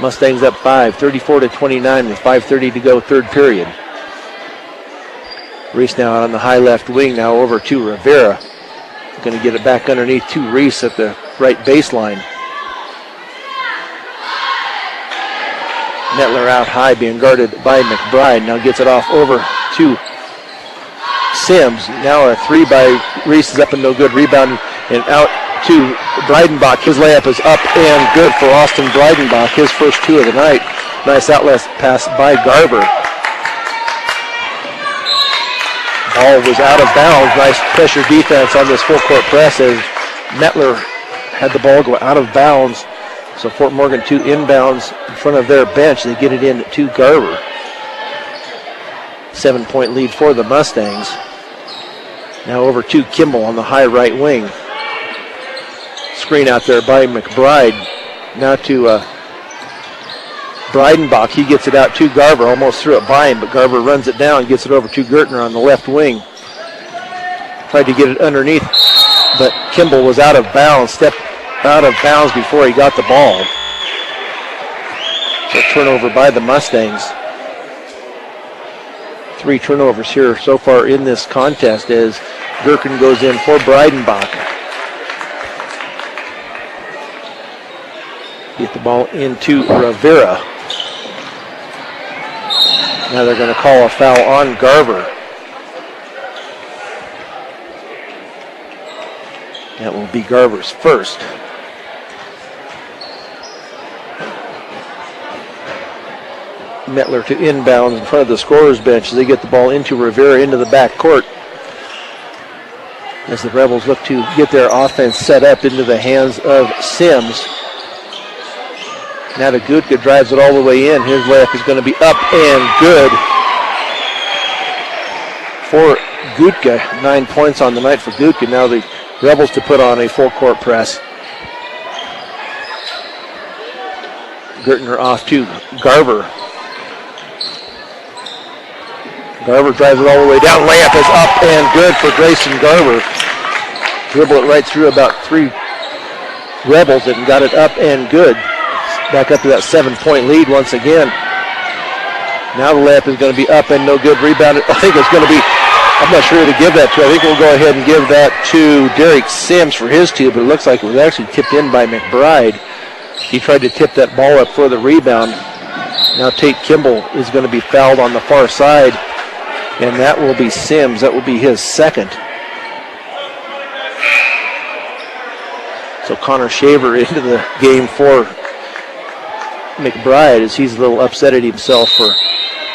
Mustangs up 5, 34-29 with 5:30 to go, third period. Reese now out on the high left wing, now over to Rivera. Going to get it back underneath to Reese at the right baseline. Metler out high, being guarded by McBride. Now gets it off over to Sims. Now a three by Reese is up and no good. Rebound and out to Breidenbach. His layup is up and good for Austin Breidenbach. His first two of the night. Nice outlet pass by Garver. Ball was out of bounds. Nice pressure defense on this full court press as Mettler had the ball go out of bounds. So Fort Morgan 2 inbounds in front of their bench. They get it in to Garver. 7-point lead for the Mustangs. Now over to Kimball on the high right wing. Screen out there by McBride. Now to Breidenbach. He gets it out to Garver. Almost threw it by him, but Garver runs it down. Gets it over to Gertner on the left wing. Tried to get it underneath, but Kimball was out of bounds. Stepped out of bounds before he got the ball. So turnover by the Mustangs. 3 turnovers here so far in this contest as Gherkin goes in for Breidenbach. Get the ball into Rivera. Now they're going to call a foul on Garver. That will be Garver's first. Mettler to inbounds in front of the scorer's bench as they get the ball into Rivera into the back court. As the Rebels look to get their offense set up into the hands of Sims. Now to Gutka drives it all the way in. His layup is going to be up and good for Gutka. 9 points on the night for Gutka. Now the Rebels to put on a full court press. Gertner off to Garver. Garver drives it all the way down. Layup is up and good for Grayson Garver. Dribble it right through about 3 Rebels and got it up and good. Back up to that 7-point lead once again. Now the layup is going to be up and no good. Rebounded. I think it's going to be, I'm not sure who to give that to. I think we'll go ahead and give that to Derek Sims for his two, but it looks like it was actually tipped in by McBride. He tried to tip that ball up for the rebound. Now Tate Kimball is going to be fouled on the far side, and that will be Sims. That will be his second. So Connor Shaver into the game for McBride as he's a little upset at himself for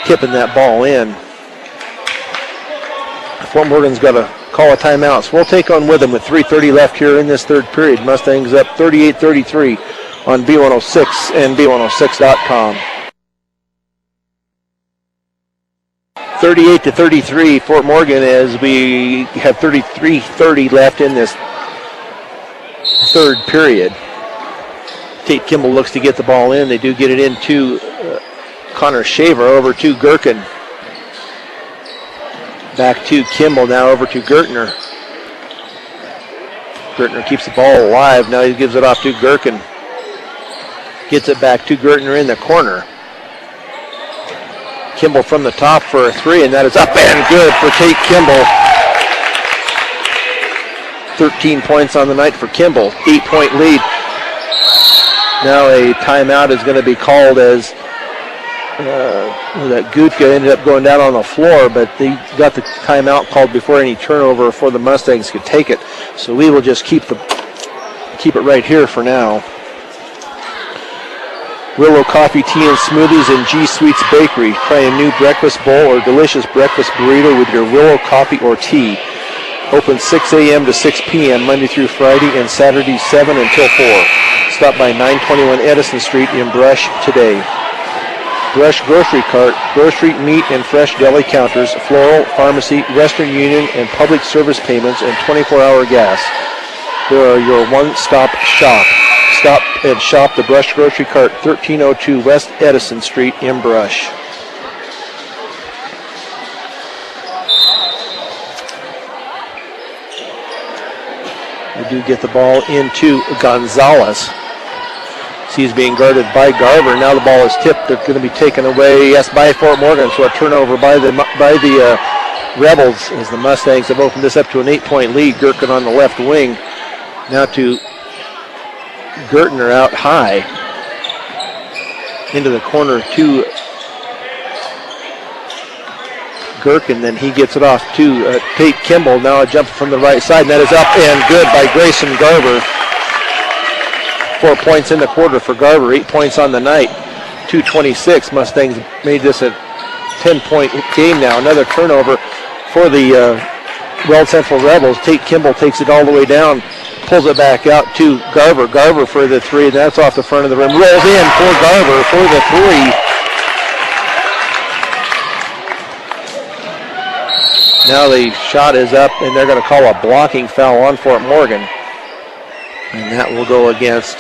tipping that ball in. Fort Morgan's got to call a timeout, so we'll take on with them with 3:30 left here in this third period. Mustangs up 38-33 on B106 and B106.com. 38-33 Fort Morgan as we have 33:30 left in this third period. Tate Kimball looks to get the ball in. They do get it into Connor Shaver over to Gherkin. Back to Kimball, now over to Gertner. Gertner keeps the ball alive. Now he gives it off to Gherkin. Gets it back to Gertner in the corner. Kimball from the top for a 3, and that is up and good for Tate Kimball. 13 points on the night for Kimball. 8-point lead. Now a timeout is going to be called as that Gutka ended up going down on the floor, but they got the timeout called before any turnover before the Mustangs could take it. So we will just keep it right here for now. Willow Coffee, Tea and Smoothies and G Sweets Bakery. Try a new breakfast bowl or delicious breakfast burrito with your Willow Coffee or tea. Open 6 a.m. to 6 p.m. Monday through Friday and Saturday 7 until 4. Stop by 921 Edison Street in Brush today. Brush Grocery Cart, grocery, meat, and fresh deli counters, floral, pharmacy, Western Union, and public service payments, and 24-hour gas. They are your one-stop shop. Stop and shop the Brush Grocery Cart, 1302 West Edison Street in Brush. We do get the ball into Gonzalez. He's being guarded by Garver. Now the ball is tipped. They're going to be taken away, yes, by Fort Morgan. So a turnover by the Rebels as the Mustangs have opened this up to an 8-point lead. Gherkin on the left wing. Now to Gertner out high. Into the corner to Gherkin, then he gets it off to Tate Kimball. Now a jump from the right side, and that is up and good by Grayson Garver. 4 points in the quarter for Garver, 8 points on the night. 2:26. Mustangs made this a 10-point game now. Another turnover for the Weld Central Rebels. Tate Kimball takes it all the way down, pulls it back out to Garver. Garver for the three, and that's off the front of the rim. Rolls in for Garver for the three. Now the shot is up, and they're going to call a blocking foul on Fort Morgan. And that will go against,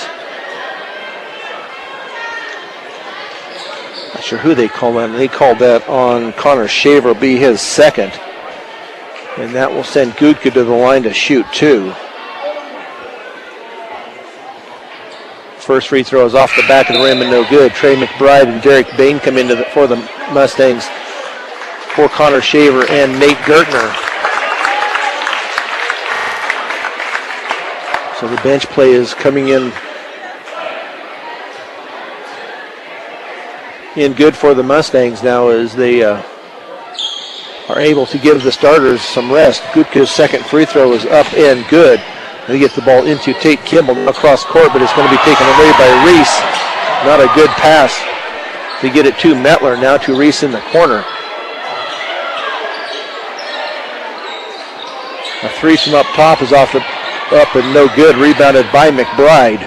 not sure who they called that. They called that on Connor Shaver, will be his second. And that will send Gutka to the line to shoot two. First free throw is off the back of the rim and no good. Trey McBride and Derek Bain come into for the Mustangs for Connor Shaver and Nate Gertner. So the bench play is coming in good for the Mustangs now as they are able to give the starters some rest. Gutka's second free throw is up and good. They get the ball into Tate Kimball across court, but it's going to be taken away by Reese. Not a good pass. They get it to Metler, now to Reese in the corner. A three from up top is up and no good. Rebounded by McBride.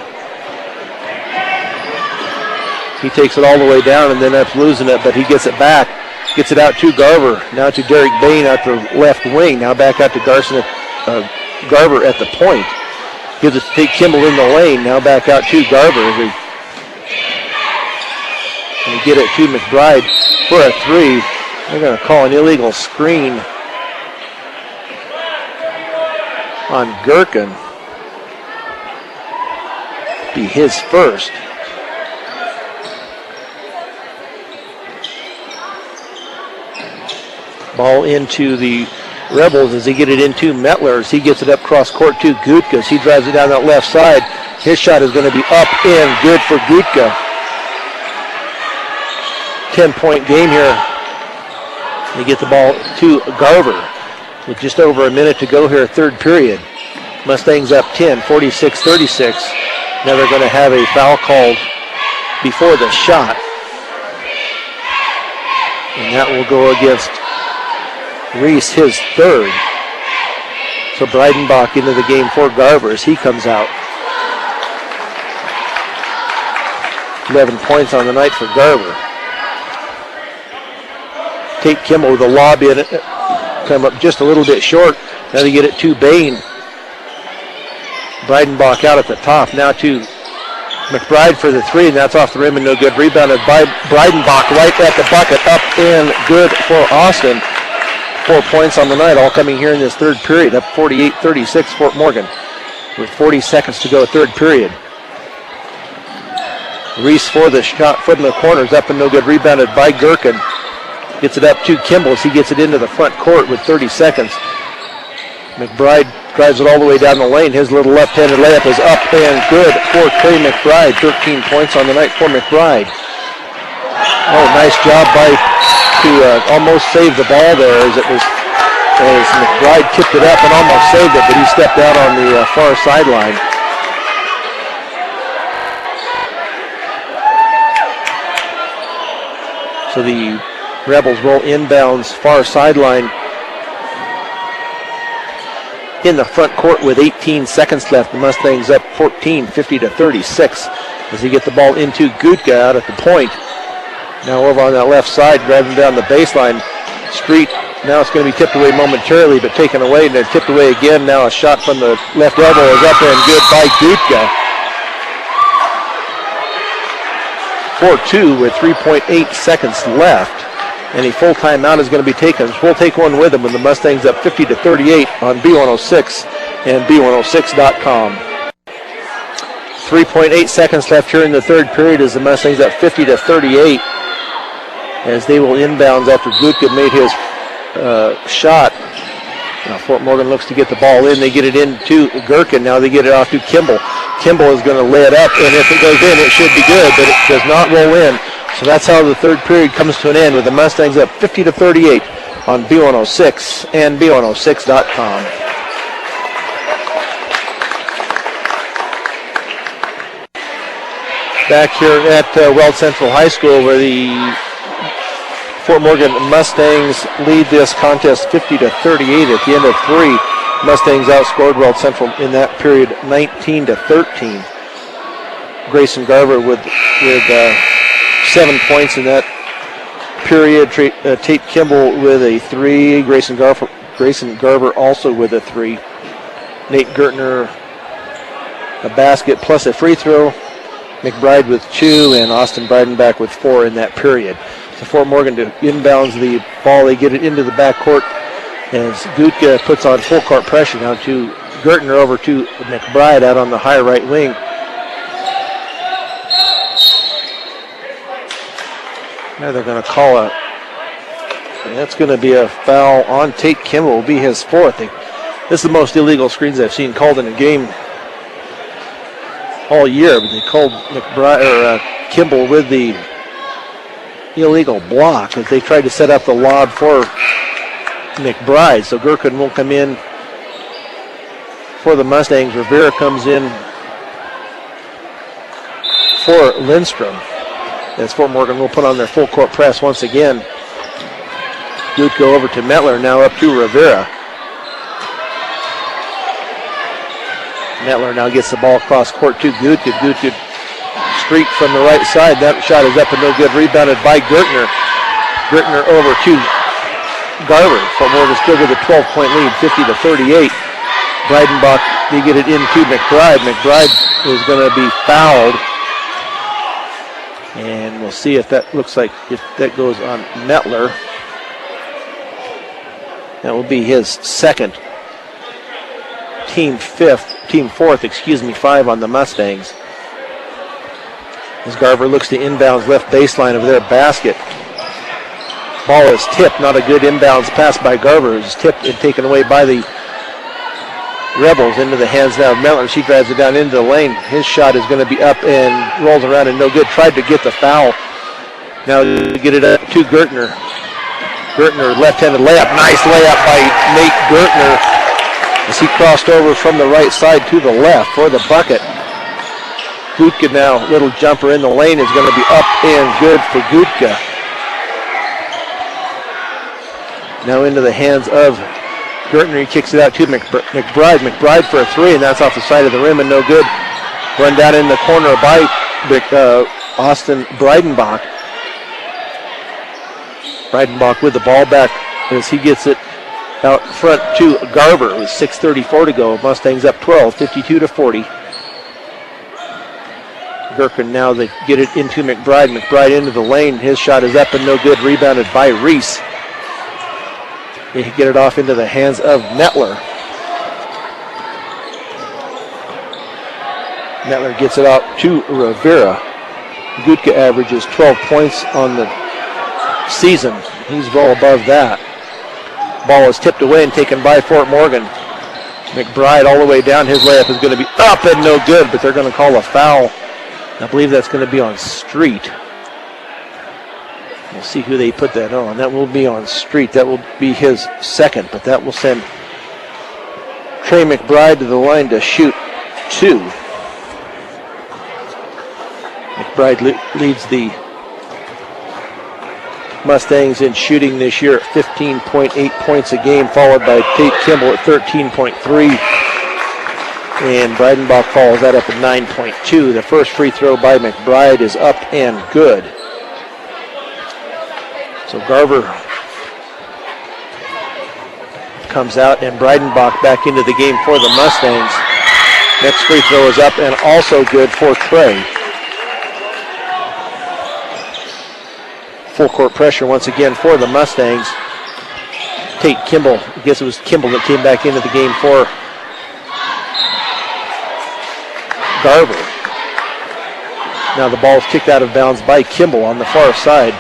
He takes it all the way down and then ends up losing it, but he gets it back. Gets it out to Garver. Now to Derek Bain out the left wing. Now back out to Garver at the point. Gives it to Tate Kimball in the lane. Now back out to Garver. And get it to McBride for a three. They're going to call an illegal screen on Gherkin. Be his first. Ball into the Rebels as they get it into Metler. As he gets it up cross court to Gutka. He drives it down that left side. His shot is going to be up and good for Gutka. 10-point game here. They get the ball to Garver with just over a minute to go here, third period. Mustangs up 10, 46-36. Now they're going to have a foul called before the shot. And that will go against Reese, his third. So Breidenbach into the game for Garver as he comes out. 11 points on the night for Garver. Tate Kimball with a lob in it. Come up just a little bit short. Now they get it to Bain. Breidenbach out at the top. Now to McBride for the three, and that's off the rim and no good. Rebounded by Breidenbach right at the bucket. Up and good for Austin. 4 points on the night, all coming here in this third period. Up 48-36 Fort Morgan with 40 seconds to go, third period. Reese for the shot, foot in the corners, up and no good. Rebounded by Gherkin. Gets it up to Kimball as he gets it into the front court with 30 seconds. McBride drives it all the way down the lane. His little left-handed layup is up and good for Trey McBride. 13 points on the night for McBride. Oh, nice job to almost save the ball there as McBride tipped it up and almost saved it, but he stepped out on the far sideline. So the Rebels will inbounds far sideline in the front court with 18 seconds left. The Mustangs up 14, 50-36 as they get the ball into Gutka out at the point. Now over on that left side, driving down the baseline. Street, now it's going to be tipped away momentarily, but taken away, and then tipped away again. Now a shot from the left elbow is up and good by Gutka. 4-2 with 3.8 seconds left. And a full timeout is going to be taken. We'll take one with them when the Mustangs up 50-38 on B106 and B106.com. 3.8 seconds left here in the third period as the Mustangs up 50-38 as they will inbounds after Gutka made his shot. Now Fort Morgan looks to get the ball in. They get it into Gherkin. Now they get it off to Kimball. Kimball is going to lay it up, and if it goes in, it should be good, but it does not roll in. So that's how the third period comes to an end with the Mustangs up 50-38 on B106 and B106.com. Back here at Weld Central High School, where the Fort Morgan Mustangs lead this contest 50-38 at the end of 3. Mustangs outscored Weld Central in that period 19-13. Grayson Garver with 7 points in that period. Tate Kimball with a 3. Grayson Garver also with a 3. Nate Gertner a basket plus a free throw. McBride with 2 and Austin Breidenbach with 4 in that period. So Fort Morgan to inbounds the ball. They get it into the backcourt as Gutka puts on full court pressure now to Gertner over to McBride out on the high right wing. Now they're going to call that's going to be a foul on Tate Kimball. Will be his 4th. This is the most illegal screens I've seen called in a game all year, but they called Kimball with the illegal block as they tried to set up the lob for McBride. So Gherkin will come in for the Mustangs. Rivera comes in for Lindstrom. As Fort Morgan will put on their full court press once again. Gutka over to Metler, now up to Rivera. Metler now gets the ball across court to Gutka. Gutka streak from the right side. That shot is up and no good. Rebounded by Gertner. Gertner over to Garver. Fort Morgan still with a 12-point lead, 50-38. Breidenbach, they get it into McBride. McBride is going to be fouled. And we'll see if that goes on Metler. That will be his second. Team 4th, 5 on the Mustangs. As Garver looks to inbounds left baseline of their basket. Ball is tipped, not a good inbounds pass by Garver. It's tipped and taken away by the Rebels into the hands now of Metler. She drives it down into the lane. His shot is going to be up and rolls around and no good. Tried to get the foul. Now to get it up to Gertner. Gertner left-handed layup. Nice layup by Nate Gertner as he crossed over from the right side to the left for the bucket. Gutka now, little jumper in the lane is going to be up and good for Gutka. Now into the hands of Gertner. He kicks it out to McBride. McBride for a 3, and that's off the side of the rim and no good. Run down in the corner by Austin Breidenbach. Breidenbach with the ball back as he gets it out front to Garver with 6:34 to go. Mustangs up 12, 52-40. Gherkin now they get it into McBride. McBride into the lane. His shot is up and no good. Rebounded by Reese. They get it off into the hands of Metler. Metler gets it out to Rivera. Gutka averages 12 points on the season. He's well above that. Ball is tipped away and taken by Fort Morgan. McBride all the way down. His layup is going to be up and no good, but they're going to call a foul. I believe that's going to be on Street. We'll see who they put that on. That will be on Street. That will be his second, but that will send Trey McBride to the line to shoot 2. McBride leads the Mustangs in shooting this year at 15.8 points a game, followed by Tate Kimball at 13.3. And Breidenbach follows that up at 9.2. The first free throw by McBride is up and good. So Garver comes out and Breidenbach back into the game for the Mustangs. Next free throw is up and also good for Trey. Full court pressure once again for the Mustangs. Tate Kimball, I guess it was Kimball that came back into the game for Garver. Now the ball is kicked out of bounds by Kimball on the far side.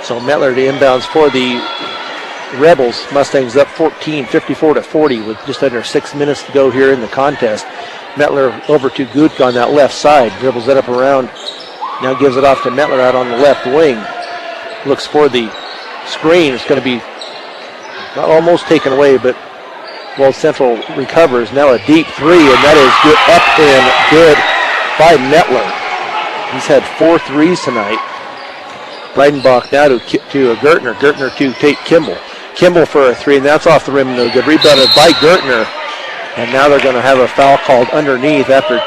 So Metler to inbounds for the Rebels. Mustangs up 14, 54-40 with just under 6 minutes to go here in the contest. Metler over to Gutka on that left side. Dribbles it up around. Now gives it off to Metler out on the left wing. looks for the screen. It's going to be not almost taken away, but Weld Central recovers. Now a deep three, and that is good, up and good by Mettler. He's had 4 threes tonight. Breidenbach now to Gertner. Gertner to Tate Kimball. Kimball for a three, and that's off the rim. No good. Rebounded by Gertner. And now they're going to have a foul called underneath after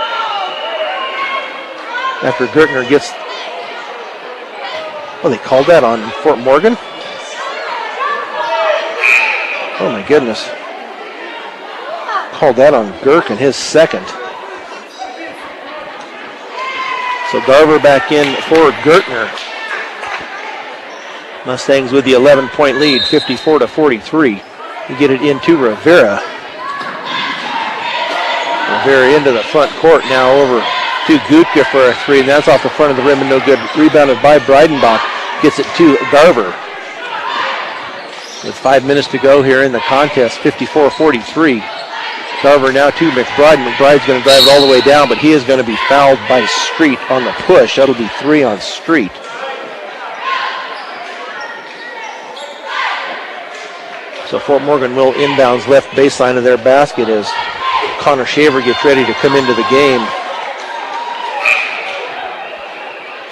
Gertner gets... Oh, they called that on Fort Morgan? Oh, my goodness. Called that on Gherkin, his second. So Garver back in for Gertner. Mustangs with the 11-point lead, 54-43. You get it into Rivera. Rivera into the front court now over to Gutka for a three, and that's off the front of the rim and no good. Rebounded by Breidenbach. Gets it to Garver. With 5 minutes to go here in the contest, 54-43. Garver now to McBride. McBride's going to drive it all the way down, but he is going to be fouled by Street on the push. That'll be 3 on Street. So Fort Morgan will inbounds left baseline of their basket as Connor Shaver gets ready to come into the game.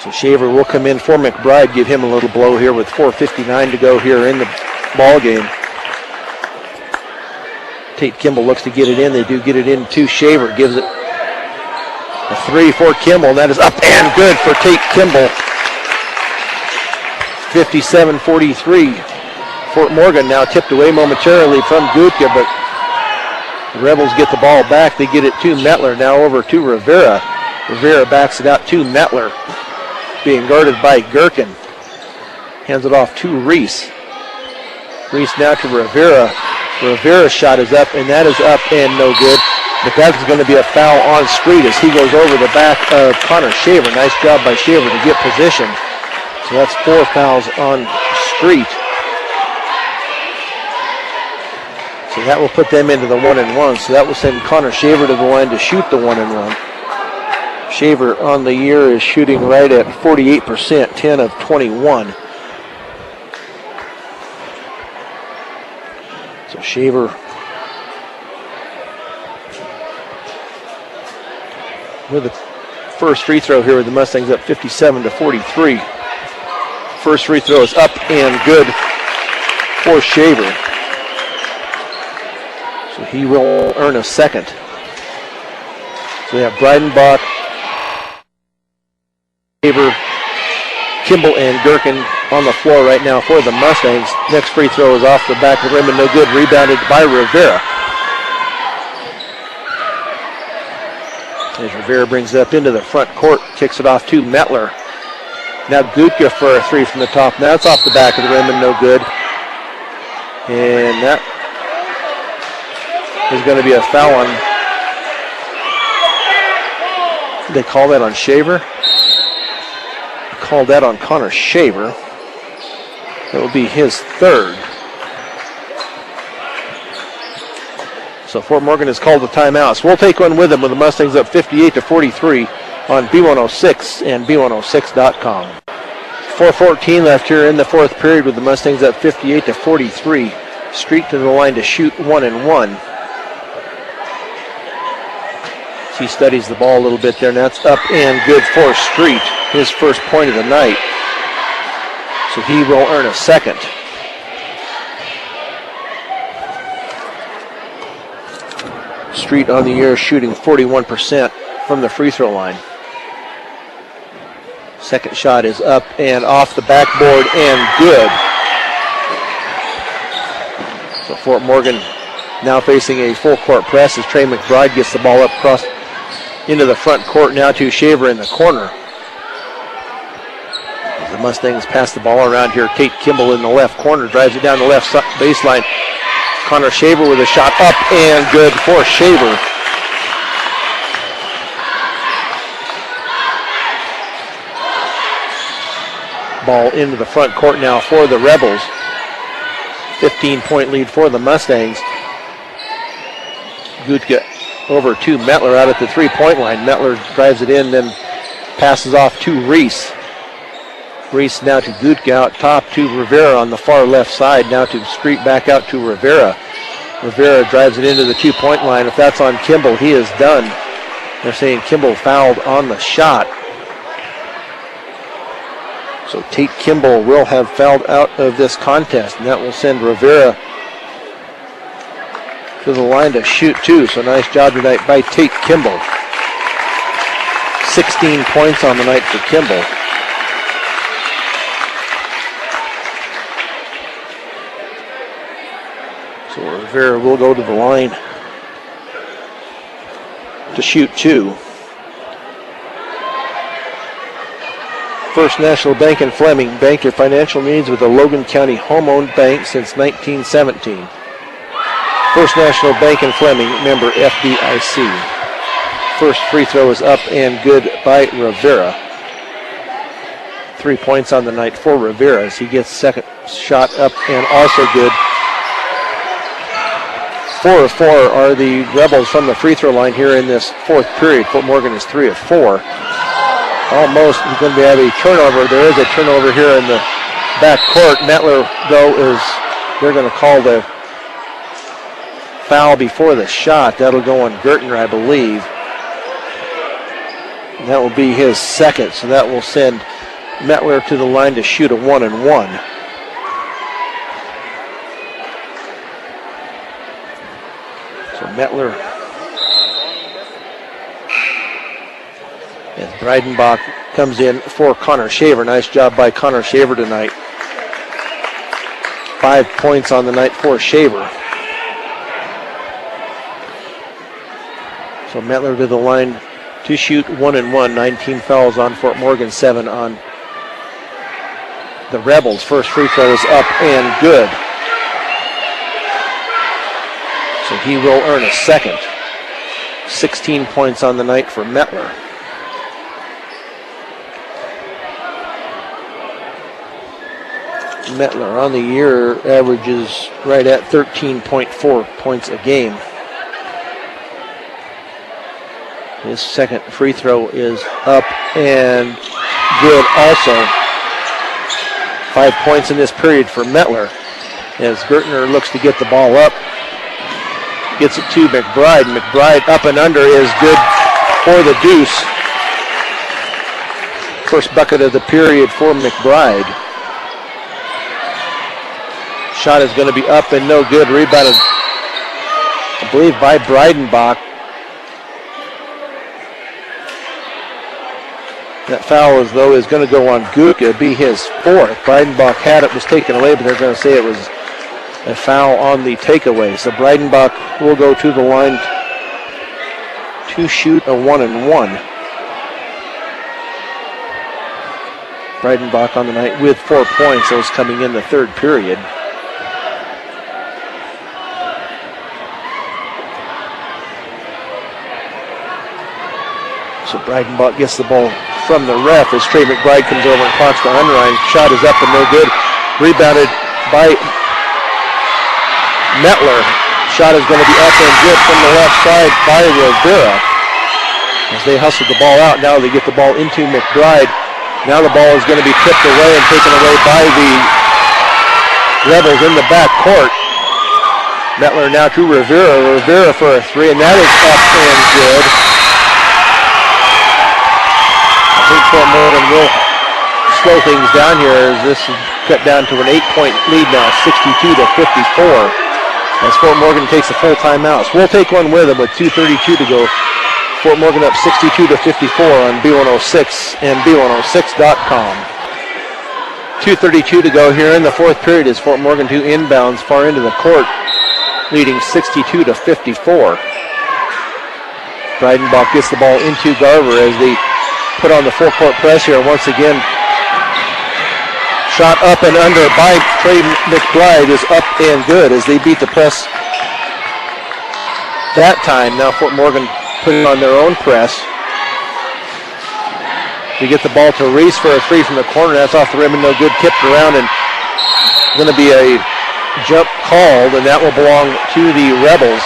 So Shaver will come in for McBride, give him a little blow here with 4:59 to go here in the ball game. Tate Kimball looks to get it in. They do get it in to Shaver. Gives it a three for Kimball. And that is up and good for Tate Kimball. 57-43. Fort Morgan now tipped away momentarily from Gutka, but the Rebels get the ball back. They get it to Mettler. Now over to Rivera. Rivera backs it out to Mettler. Being guarded by Gherkin. Hands it off to Reese. Reese now to Rivera. Rivera's shot is up, and that is up and no good. But that's going to be a foul on Street as he goes over the back of Connor Shaver. Nice job by Shaver to get position. So that's 4 fouls on Street. So that will put them into the 1-and-1. So that will send Connor Shaver to the line to shoot the 1-and-1. Shaver on the year is shooting right at 48%, 10 of 21. So Shaver with the first free throw here with the Mustangs up 57-43. First free throw is up and good for Shaver. So he will earn a second. So we have Breidenbach, Shaver, Kimball, and Gherkin on the floor right now for the Mustangs. Next free throw is off the back of the rim and no good. Rebounded by Rivera. As Rivera brings it up into the front court, kicks it off to Mettler. Now Gutka for a three from the top. Now it's off the back of the rim and no good. And that is going to be a foul on. They call that on Shaver. Called that on Connor Shaver. That will be his third. So Fort Morgan has called the timeout. So we'll take one with them with the Mustangs up 58-43 on B106 and B106.com. 4:14 left here in the fourth period with the Mustangs up 58-43. Street to the line to shoot 1-and-1. He studies the ball a little bit there, and that's up and good for Street. His first point of the night. So he will earn a second. Street on the year shooting 41% from the free throw line. Second shot is up and off the backboard and good. So Fort Morgan now facing a full court press as Trey McBride gets the ball up across into the front court now to Shaver in the corner. As the Mustangs pass the ball around here. Tate Kimball in the left corner drives it down the left baseline. Connor Shaver with a shot up and good for Shaver. Ball into the front court now for the Rebels. 15-point lead for the Mustangs. Gutka over to Mettler out at the three-point line. Mettler drives it in, then passes off to Reese. Reese now to Gutka out top to Rivera on the far left side. Now to Street back out to Rivera. Rivera drives it into the 2-point line. If that's on Kimball, he is done. They're saying Kimball fouled on the shot. So Tate Kimball will have fouled out of this contest, and that will send Rivera to the line to shoot two. So nice job tonight by Tate Kimball. 16 points on the night for Kimball. So Rivera will go to the line to shoot two. First National Bank in Fleming. Bank your financial needs with a Logan County home-owned bank since 1917. First National Bank in Fleming, member FDIC. First free throw is up and good by Rivera. 3 points on the night for Rivera as he gets second shot up and also good. 4 of 4 are the Rebels from the free throw line here in this fourth period. Fort Morgan is 3 of 4. Almost going to have a turnover. There is a turnover here in the back court. Mettler, though, they're going to call the foul before the shot. That'll go on Gertner, I believe. And that will be his second, so that will send Mettler to the line to shoot a 1-and-1. So Mettler, as Breidenbach comes in for Connor Shaver. Nice job by Connor Shaver tonight. 5 points on the night for Shaver. So Mettler to the line to shoot 1-and-1. 19 fouls on Fort Morgan, 7 on the Rebels. First free throw is up and good. So he will earn a second. 16 points on the night for Mettler. Mettler on the year averages right at 13.4 points a game. His second free throw is up and good also. 5 points in this period for Mettler as Gertner looks to get the ball up. Gets it to McBride. McBride up and under is good for the deuce. First bucket of the period for McBride. Shot is going to be up and no good. Rebounded, I believe, by Breidenbach. That foul, as though, is going to go on Gutka. It'd be his fourth. Breidenbach had it, was taken away, but they're going to say it was a foul on the takeaway. So Breidenbach will go to the line to shoot a 1-and-1. Breidenbach on the night with 4 points. Those coming in the third period. So Breidenbach gets the ball from the ref as Trey McBride comes over and clocks the underline. Shot is up and no good. Rebounded by Mettler. Shot is going to be up and good from the left side by Rivera. As they hustled the ball out, now they get the ball into McBride. Now the ball is going to be tipped away and taken away by the Rebels in the back court. Mettler now to Rivera. Rivera for a three, and that is up and good. I think Fort Morgan will slow things down here as this is cut down to an 8-point lead now, 62-54. As Fort Morgan takes a full timeout. So we'll take one with them with 2:32 to go. Fort Morgan up 62-54 on B106 and B106.com. 2:32 to go here in the fourth period as Fort Morgan 2 inbounds far into the court, leading 62-54. Breidenbach gets the ball into Garver as they put on the full court press here once again. Shot up and under by Trey McBride is up and good as they beat the press that time. Now Fort Morgan putting on their own press. They get the ball to Reese for a three from the corner. That's off the rim and no good. Tipped around and going to be a jump called, and that will belong to the Rebels,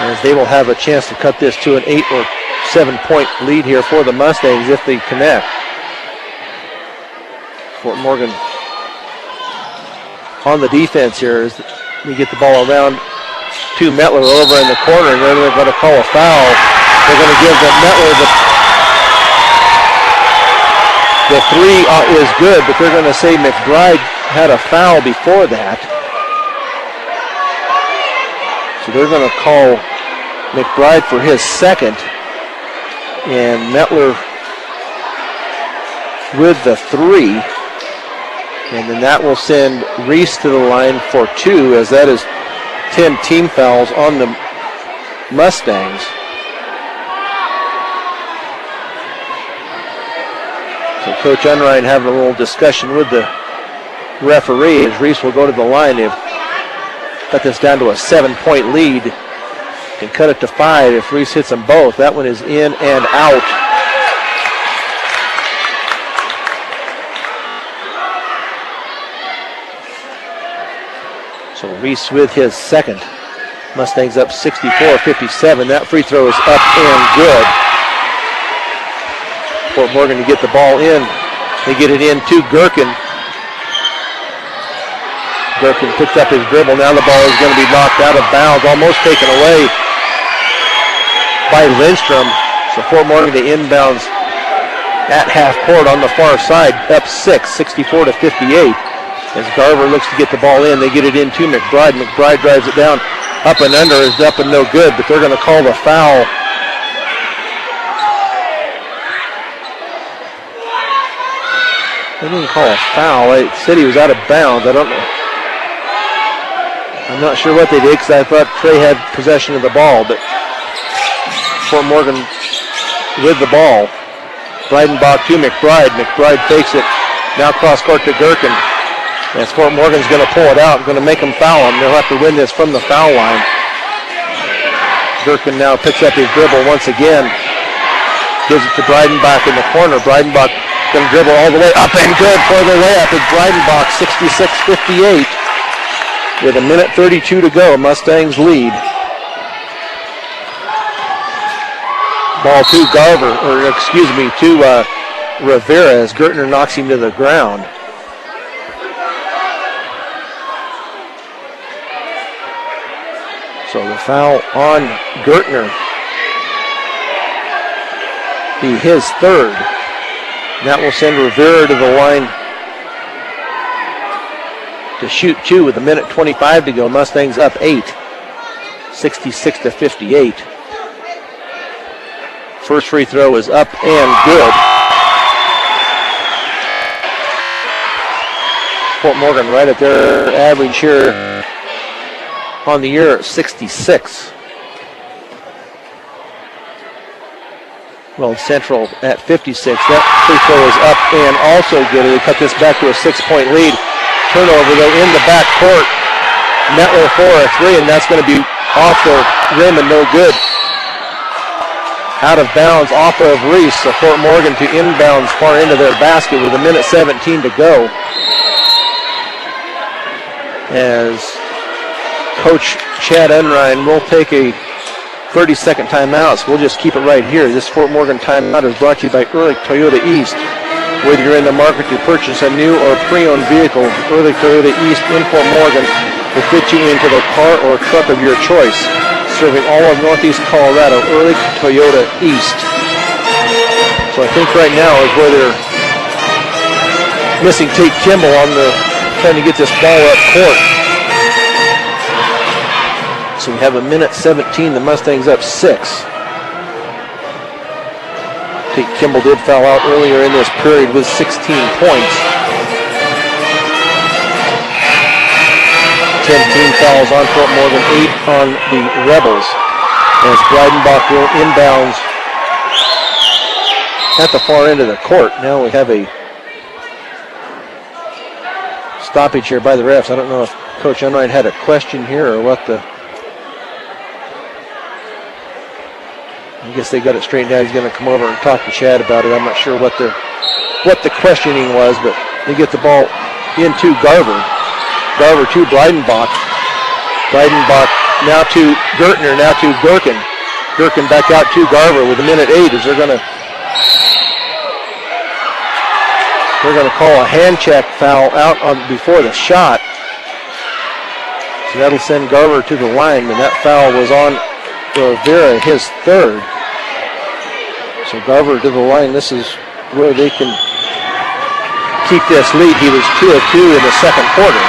as they will have a chance to cut this to an 8 or 7-point lead here for the Mustangs if they connect. Fort Morgan on the defense here as they get the ball around to Mettler over in the corner, and then they're going to call a foul. They're going to give the Mettler the three is good, but they're going to say McBride had a foul before that. So they're going to call McBride for his second, and Mettler with the three. And then that will send Reese to the line for 2, as that is 10 team fouls on the Mustangs. So Coach Unrein having a little discussion with the referee as Reese will go to the line. They've cut this down to a 7-point lead. Can cut it to 5 if Reese hits them both. That one is in and out. So Reese with his second. Mustangs up 64-57. That free throw is up and good. Fort Morgan to get the ball in. They get it in to Gherkin. Gherkin picks up his dribble. Now the ball is going to be knocked out of bounds, almost taken away by Lindstrom. So Fort Morgan to inbounds at half court on the far side, up 64-58. As Garver looks to get the ball in, they get it in to McBride. McBride drives it down, up and under, is up and no good, but they're going to call the foul. They didn't call a foul. It said he was out of bounds. I don't know. I'm not sure what they did because I thought Trey had possession of the ball, but Fort Morgan with the ball. Breidenbach to McBride. McBride fakes it. Now cross court to Gherkin. As Fort Morgan's going to pull it out, going to make them foul him. They'll have to win this from the foul line. Gherkin now picks up his dribble once again. Gives it to Breidenbach in the corner. Breidenbach going to dribble all the way up and good for the layup. It's Breidenbach 66-58 with 1:32 to go. Mustangs lead. Ball to Garver, or excuse me, to Rivera as Gertner knocks him to the ground. So the foul on Gertner, be his third. That will send Rivera to the line to shoot 2 with 1:25 to go. Mustangs up 8, 66-58. First free throw is up and good. Fort Morgan right at their average here on the year at 66. Weld Central at 56. That free throw is up and also good. They cut this back to a 6-point lead. Turnover though in the back court. Mettler for a 3, and that's going to be off the rim and no good. Out of bounds off of Reese. So Fort Morgan to inbounds far into their basket with 1:17 to go. As Coach Chad Unrein will take a 30-second timeout, so we'll just keep it right here. This Fort Morgan timeout is brought to you by Ehrlich Toyota East. Whether you're in the market to purchase a new or pre-owned vehicle, Ehrlich Toyota East in Fort Morgan will fit you into the car or truck of your choice. Serving all of Northeast Colorado, Ehrlich Toyota East. So I think right now is where they're missing Tate Kimball on the trying to get this ball up court. So we have 1:17. The Mustangs up 6. Tate Kimball did foul out earlier in this period with 16 points. 10 team fouls on Fort Morgan, 8 on the Rebels. As Breidenbach will inbounds at the far end of the court. Now we have a stoppage here by the refs. I don't know if Coach Unrein had a question here or what the... I guess they got it straightened out. He's going to come over and talk to Chad about it. I'm not sure what the questioning was, but they get the ball into Garver. Garver to Breidenbach. Breidenbach now to Gertner, now to Gherkin. Gherkin back out to Garver with a minute 8 as they're going to call a hand check foul out before the shot. So that'll send Garver to the line, and that foul was on Rivera, his third. So Garver to the line. This is where they can keep this lead. He was 2 of 2 in the second quarter.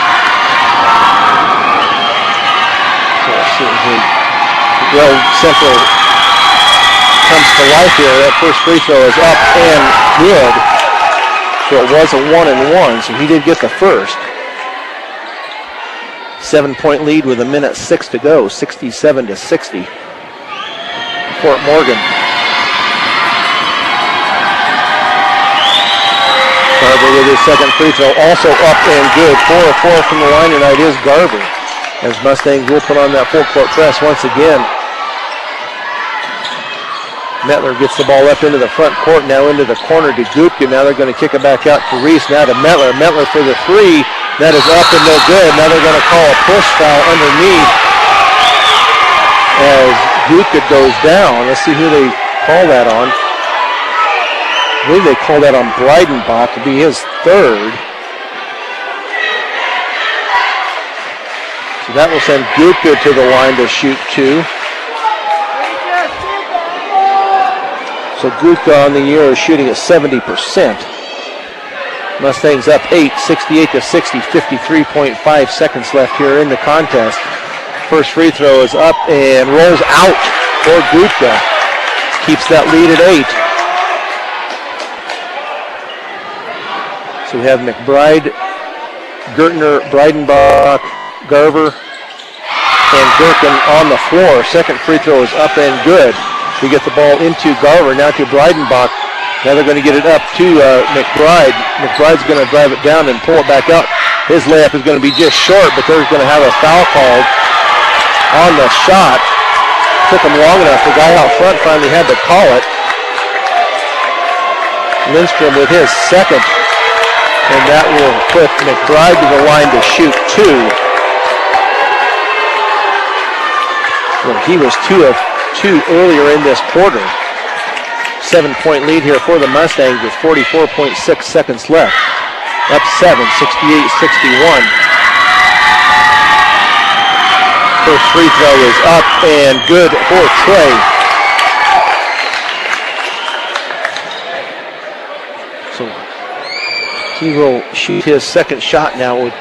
So let's see as Weld Central comes to life here. That first free throw is up and good. So it was a 1-and-1, so he did get the first. 7-point lead with a minute 6 to go, 67-60. Fort Morgan. Garver with his second free throw, also up and good. 4 of 4 from the line tonight is Garver, as Mustangs will put on that full-court press once again. Mettler gets the ball up into the front court, now into the corner to Gupke. Now they're going to kick it back out to Reese, now to Mettler. Mettler for the three. That is up and no good. Now they're going to call a push foul underneath as Gupke goes down. Let's see who they call that on. I believe they call that on Breidenbach to be his third. So that will send Gupke to the line to shoot 2. So Gupke on the year is shooting at 70%. Mustangs up 8, 68-60, 53.5 seconds left here in the contest. First free throw is up and rolls out for Gupke. Keeps that lead at 8. So we have McBride, Gertner, Breidenbach, Garver, and Gherkin on the floor. Second free throw is up and good. We get the ball into Garver, now to Breidenbach. Now they're going to get it up to McBride. McBride's going to drive it down and pull it back out. His layup is going to be just short, but they're going to have a foul called on the shot. Took him long enough. The guy out front finally had to call it. Lindstrom with his second, and that will put McBride to the line to shoot 2. Well, he was 2 of 2 earlier in this quarter. 7-point lead here for the Mustangs with 44.6 seconds left. Up 7, 68-61. First free throw is up and good for Trey. So he will shoot his second shot now with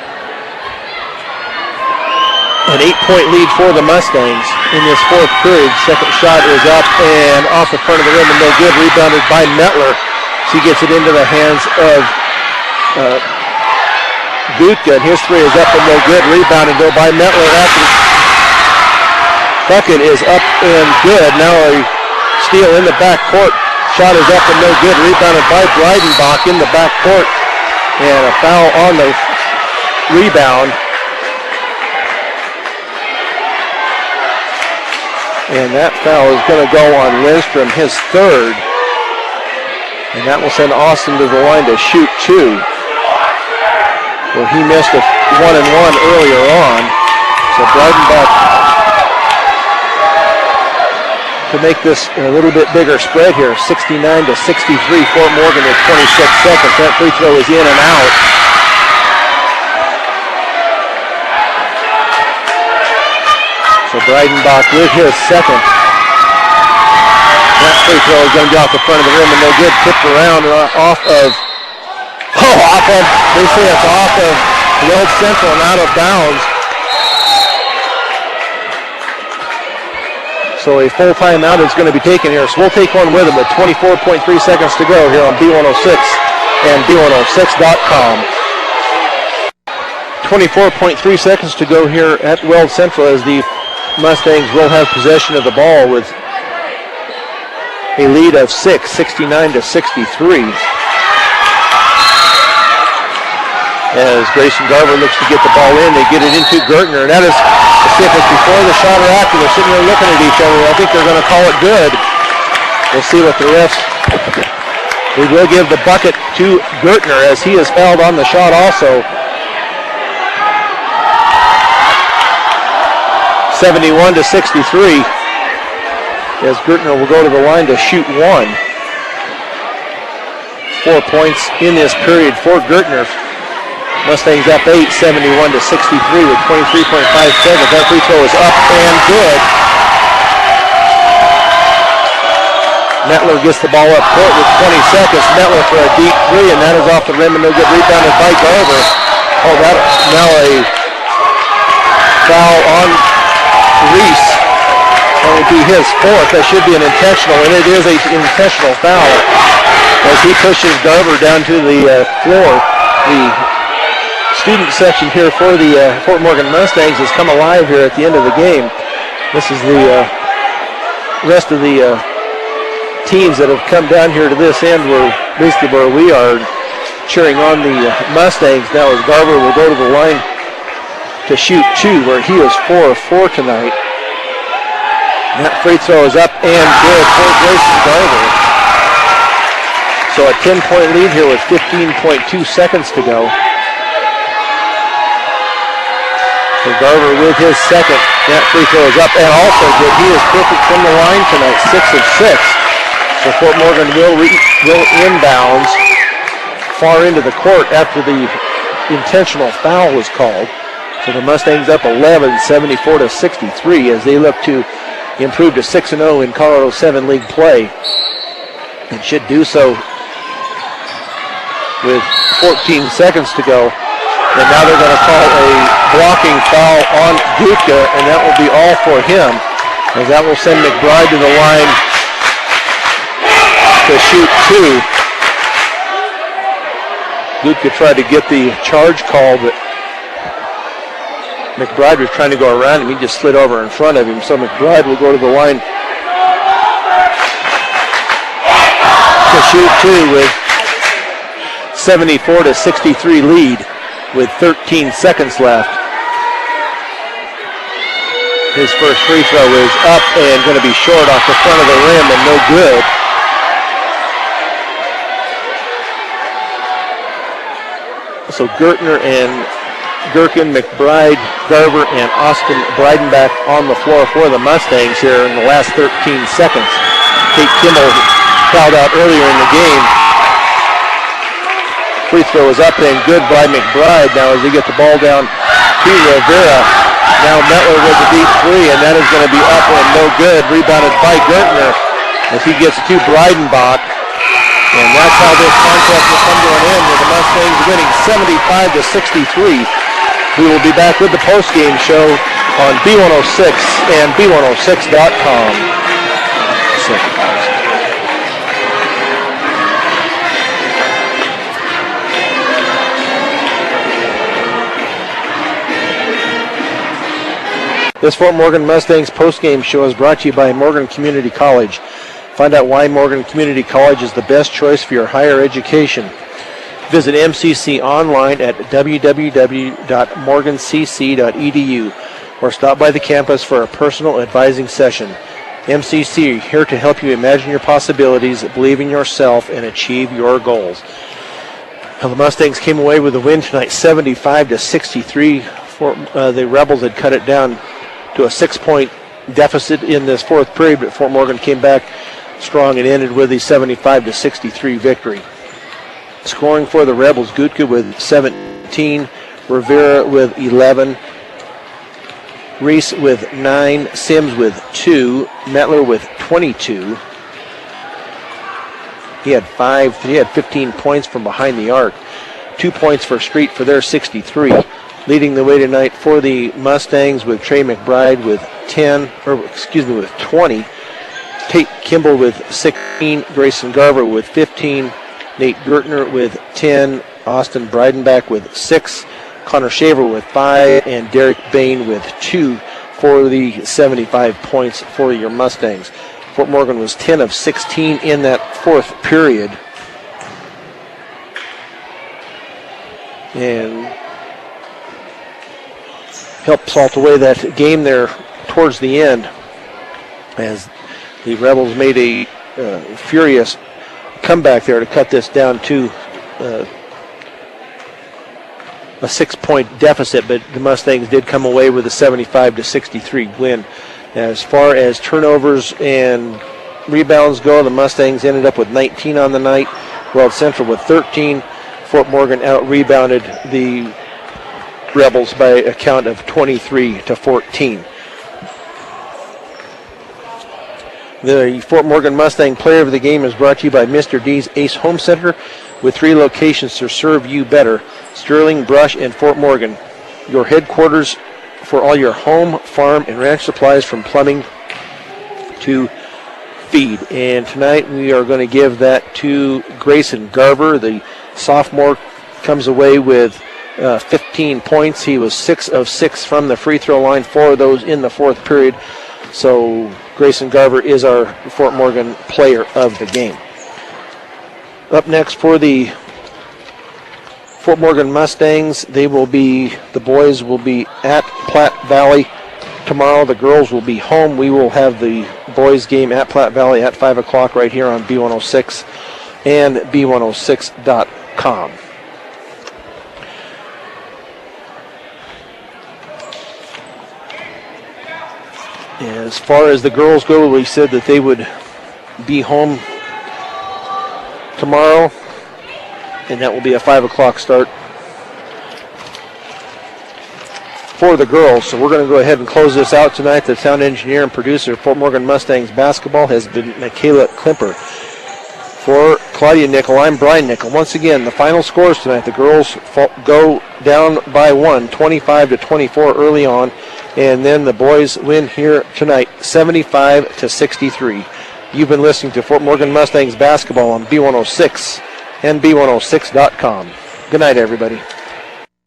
an 8-point lead for the Mustangs in this fourth period. Second shot is up and off the front of the rim and no good. Rebounded by Mettler. He gets it into the hands of Gupke, and his three is up and no good. Rebounded though by Mettler. After bucket is up and good. Now a steal in the backcourt. Shot is up and no good. Rebounded by Breidenbach in the backcourt. And a foul on the rebound. And that foul is going to go on Lindstrom, his third. And that will send Austin to the line to shoot 2. Well, he missed a 1-and-1 earlier on. So Breidenbach, to make this a little bit bigger spread here, 69-63, Fort Morgan with 26 seconds. That free throw is in and out. So Breidenbach with his second. That free throw is going to be off the front of the rim and no good. Tipped around off of, they say it's off of Weld Central and out of bounds. So a full timeout is going to be taken here. So we'll take one with them with 24.3 seconds to go here on B106 and B106.com. 24.3 seconds to go here at Weld Central as the Mustangs will have possession of the ball with a lead of 6, 69-63. As Grayson Garver looks to get the ball in, they get it into Gertner, and that is, let's see if it's before the shot or after. They're sitting there looking at each other. I think they're going to call it good. We'll see what the refs. We will give the bucket to Gertner as he is fouled on the shot also. 71-63. as Gertner will go to the line to shoot one. 4 points in this period for Gertner. Mustangs up 8, 71 to 63 with 23.5 seconds. That free throw is up and good. Mettler gets the ball up court with 20 seconds. Mettler for a deep three, and that is off the rim and no good. Rebounded by Garver. Oh, that's now a foul on Reese. That will be his fourth. That should be an intentional, and it is an intentional foul as he pushes Garver down to the floor. The student section here for the Fort Morgan Mustangs has come alive here at the end of the game. This is the rest of the teams that have come down here to this end where basically where we are cheering on the Mustangs now as Garver will go to the line to shoot two where he is 4 of 4 tonight. And that free throw is up and good for Grayson Garver. So a 10-point lead here with 15.2 seconds to go. So Garver with his second. That free throw is up and also good. He is perfect from the line tonight, 6 of 6. So Fort Morgan will inbounds far into the court after the intentional foul was called. So the Mustangs up 11, 74 to 63 as they look to improve to 6-0 in Colorado 7 League play. And should do so with 14 seconds to go. And now they're going to call a blocking foul on Gutka, and that will be all for him as that will send McBride to the line to shoot two. Gutka tried to get the charge call, but McBride was trying to go around him. He just slid over in front of him. So McBride will go to the line to shoot two with 74 to 63 lead with 13 seconds left. His first free throw is up and going to be short off the front of the rim and no good. So Gertner and Gherkin, McBride, Garver, and Austin Breidenbach on the floor for the Mustangs here in the last 13 seconds. Kate Kimmel fouled out earlier in the game. Free throw is up and good by McBride now as they get the ball down to Rivera. Now Mettler with a deep three, and that is going to be up and no good. Rebounded by Gertner as he gets to Breidenbach. And that's how this contest will come to an end with the Mustangs winning 75 to 63. We will be back with the post-game show on B106 and B106.com. This Fort Morgan Mustangs post-game show is brought to you by Morgan Community College. Find out why Morgan Community College is the best choice for your higher education. Visit MCC online at www.morgancc.edu or stop by the campus for a personal advising session. MCC, here to help you imagine your possibilities, believe in yourself, and achieve your goals. Well, the Mustangs came away with a win tonight, 75 to 63. The Rebels had cut it down to a 6-point deficit in this fourth period, but Fort Morgan came back strong and ended with a 75 to 63 victory. Scoring for the Rebels, Gutka with 17, Rivera with 11, Reese with 9, Sims with 2, Mettler with 22. He had 15 points from behind the arc. 2 points for Street for their 63. Leading the way tonight for the Mustangs with Trey McBride with 20. Tate Kimball with 16, Grayson Garver with 15, Nate Gertner with 10, Austin Breidenbach with 6, Connor Shaver with 5, and Derek Bain with 2 for the 75 points for your Mustangs. Fort Morgan was 10 of 16 in that fourth period. And helped salt away that game there towards the end as the Rebels made a furious comeback there to cut this down to a 6-point deficit, but the Mustangs did come away with a 75 to 63 win. As far as turnovers and rebounds go, the Mustangs ended up with 19 on the night. Weld Central with 13. Fort Morgan out-rebounded the Rebels by a count of 23-14. The Fort Morgan Mustang Player of the Game is brought to you by Mr. D's Ace Home Center, with 3 locations to serve you better: Sterling, Brush, and Fort Morgan. Your headquarters for all your home, farm, and ranch supplies, from plumbing to feed. And tonight we are going to give that to Grayson Garver. The sophomore comes away with 15 points. He was 6 of 6 from the free throw line, 4 of those in the fourth period. So Grayson Garver is our Fort Morgan Player of the Game. Up next for the Fort Morgan Mustangs, the boys will be at Platte Valley tomorrow. The girls will be home. We will have the boys game at Platte Valley at 5 o'clock right here on B106 and B106.com. As far as the girls go, we said that they would be home tomorrow, and that will be a 5 o'clock start for the girls. So we're going to go ahead and close this out tonight. The sound engineer and producer of Fort Morgan Mustangs basketball has been Michaela Klimper. For Claudia Nickel, I'm Brian Nickel. Once again, the final scores tonight: the girls go down by 1, 25-24 early on, and then the boys win here tonight, 75-63. You've been listening to Fort Morgan Mustangs basketball on B106 and B106.com. Good night, everybody.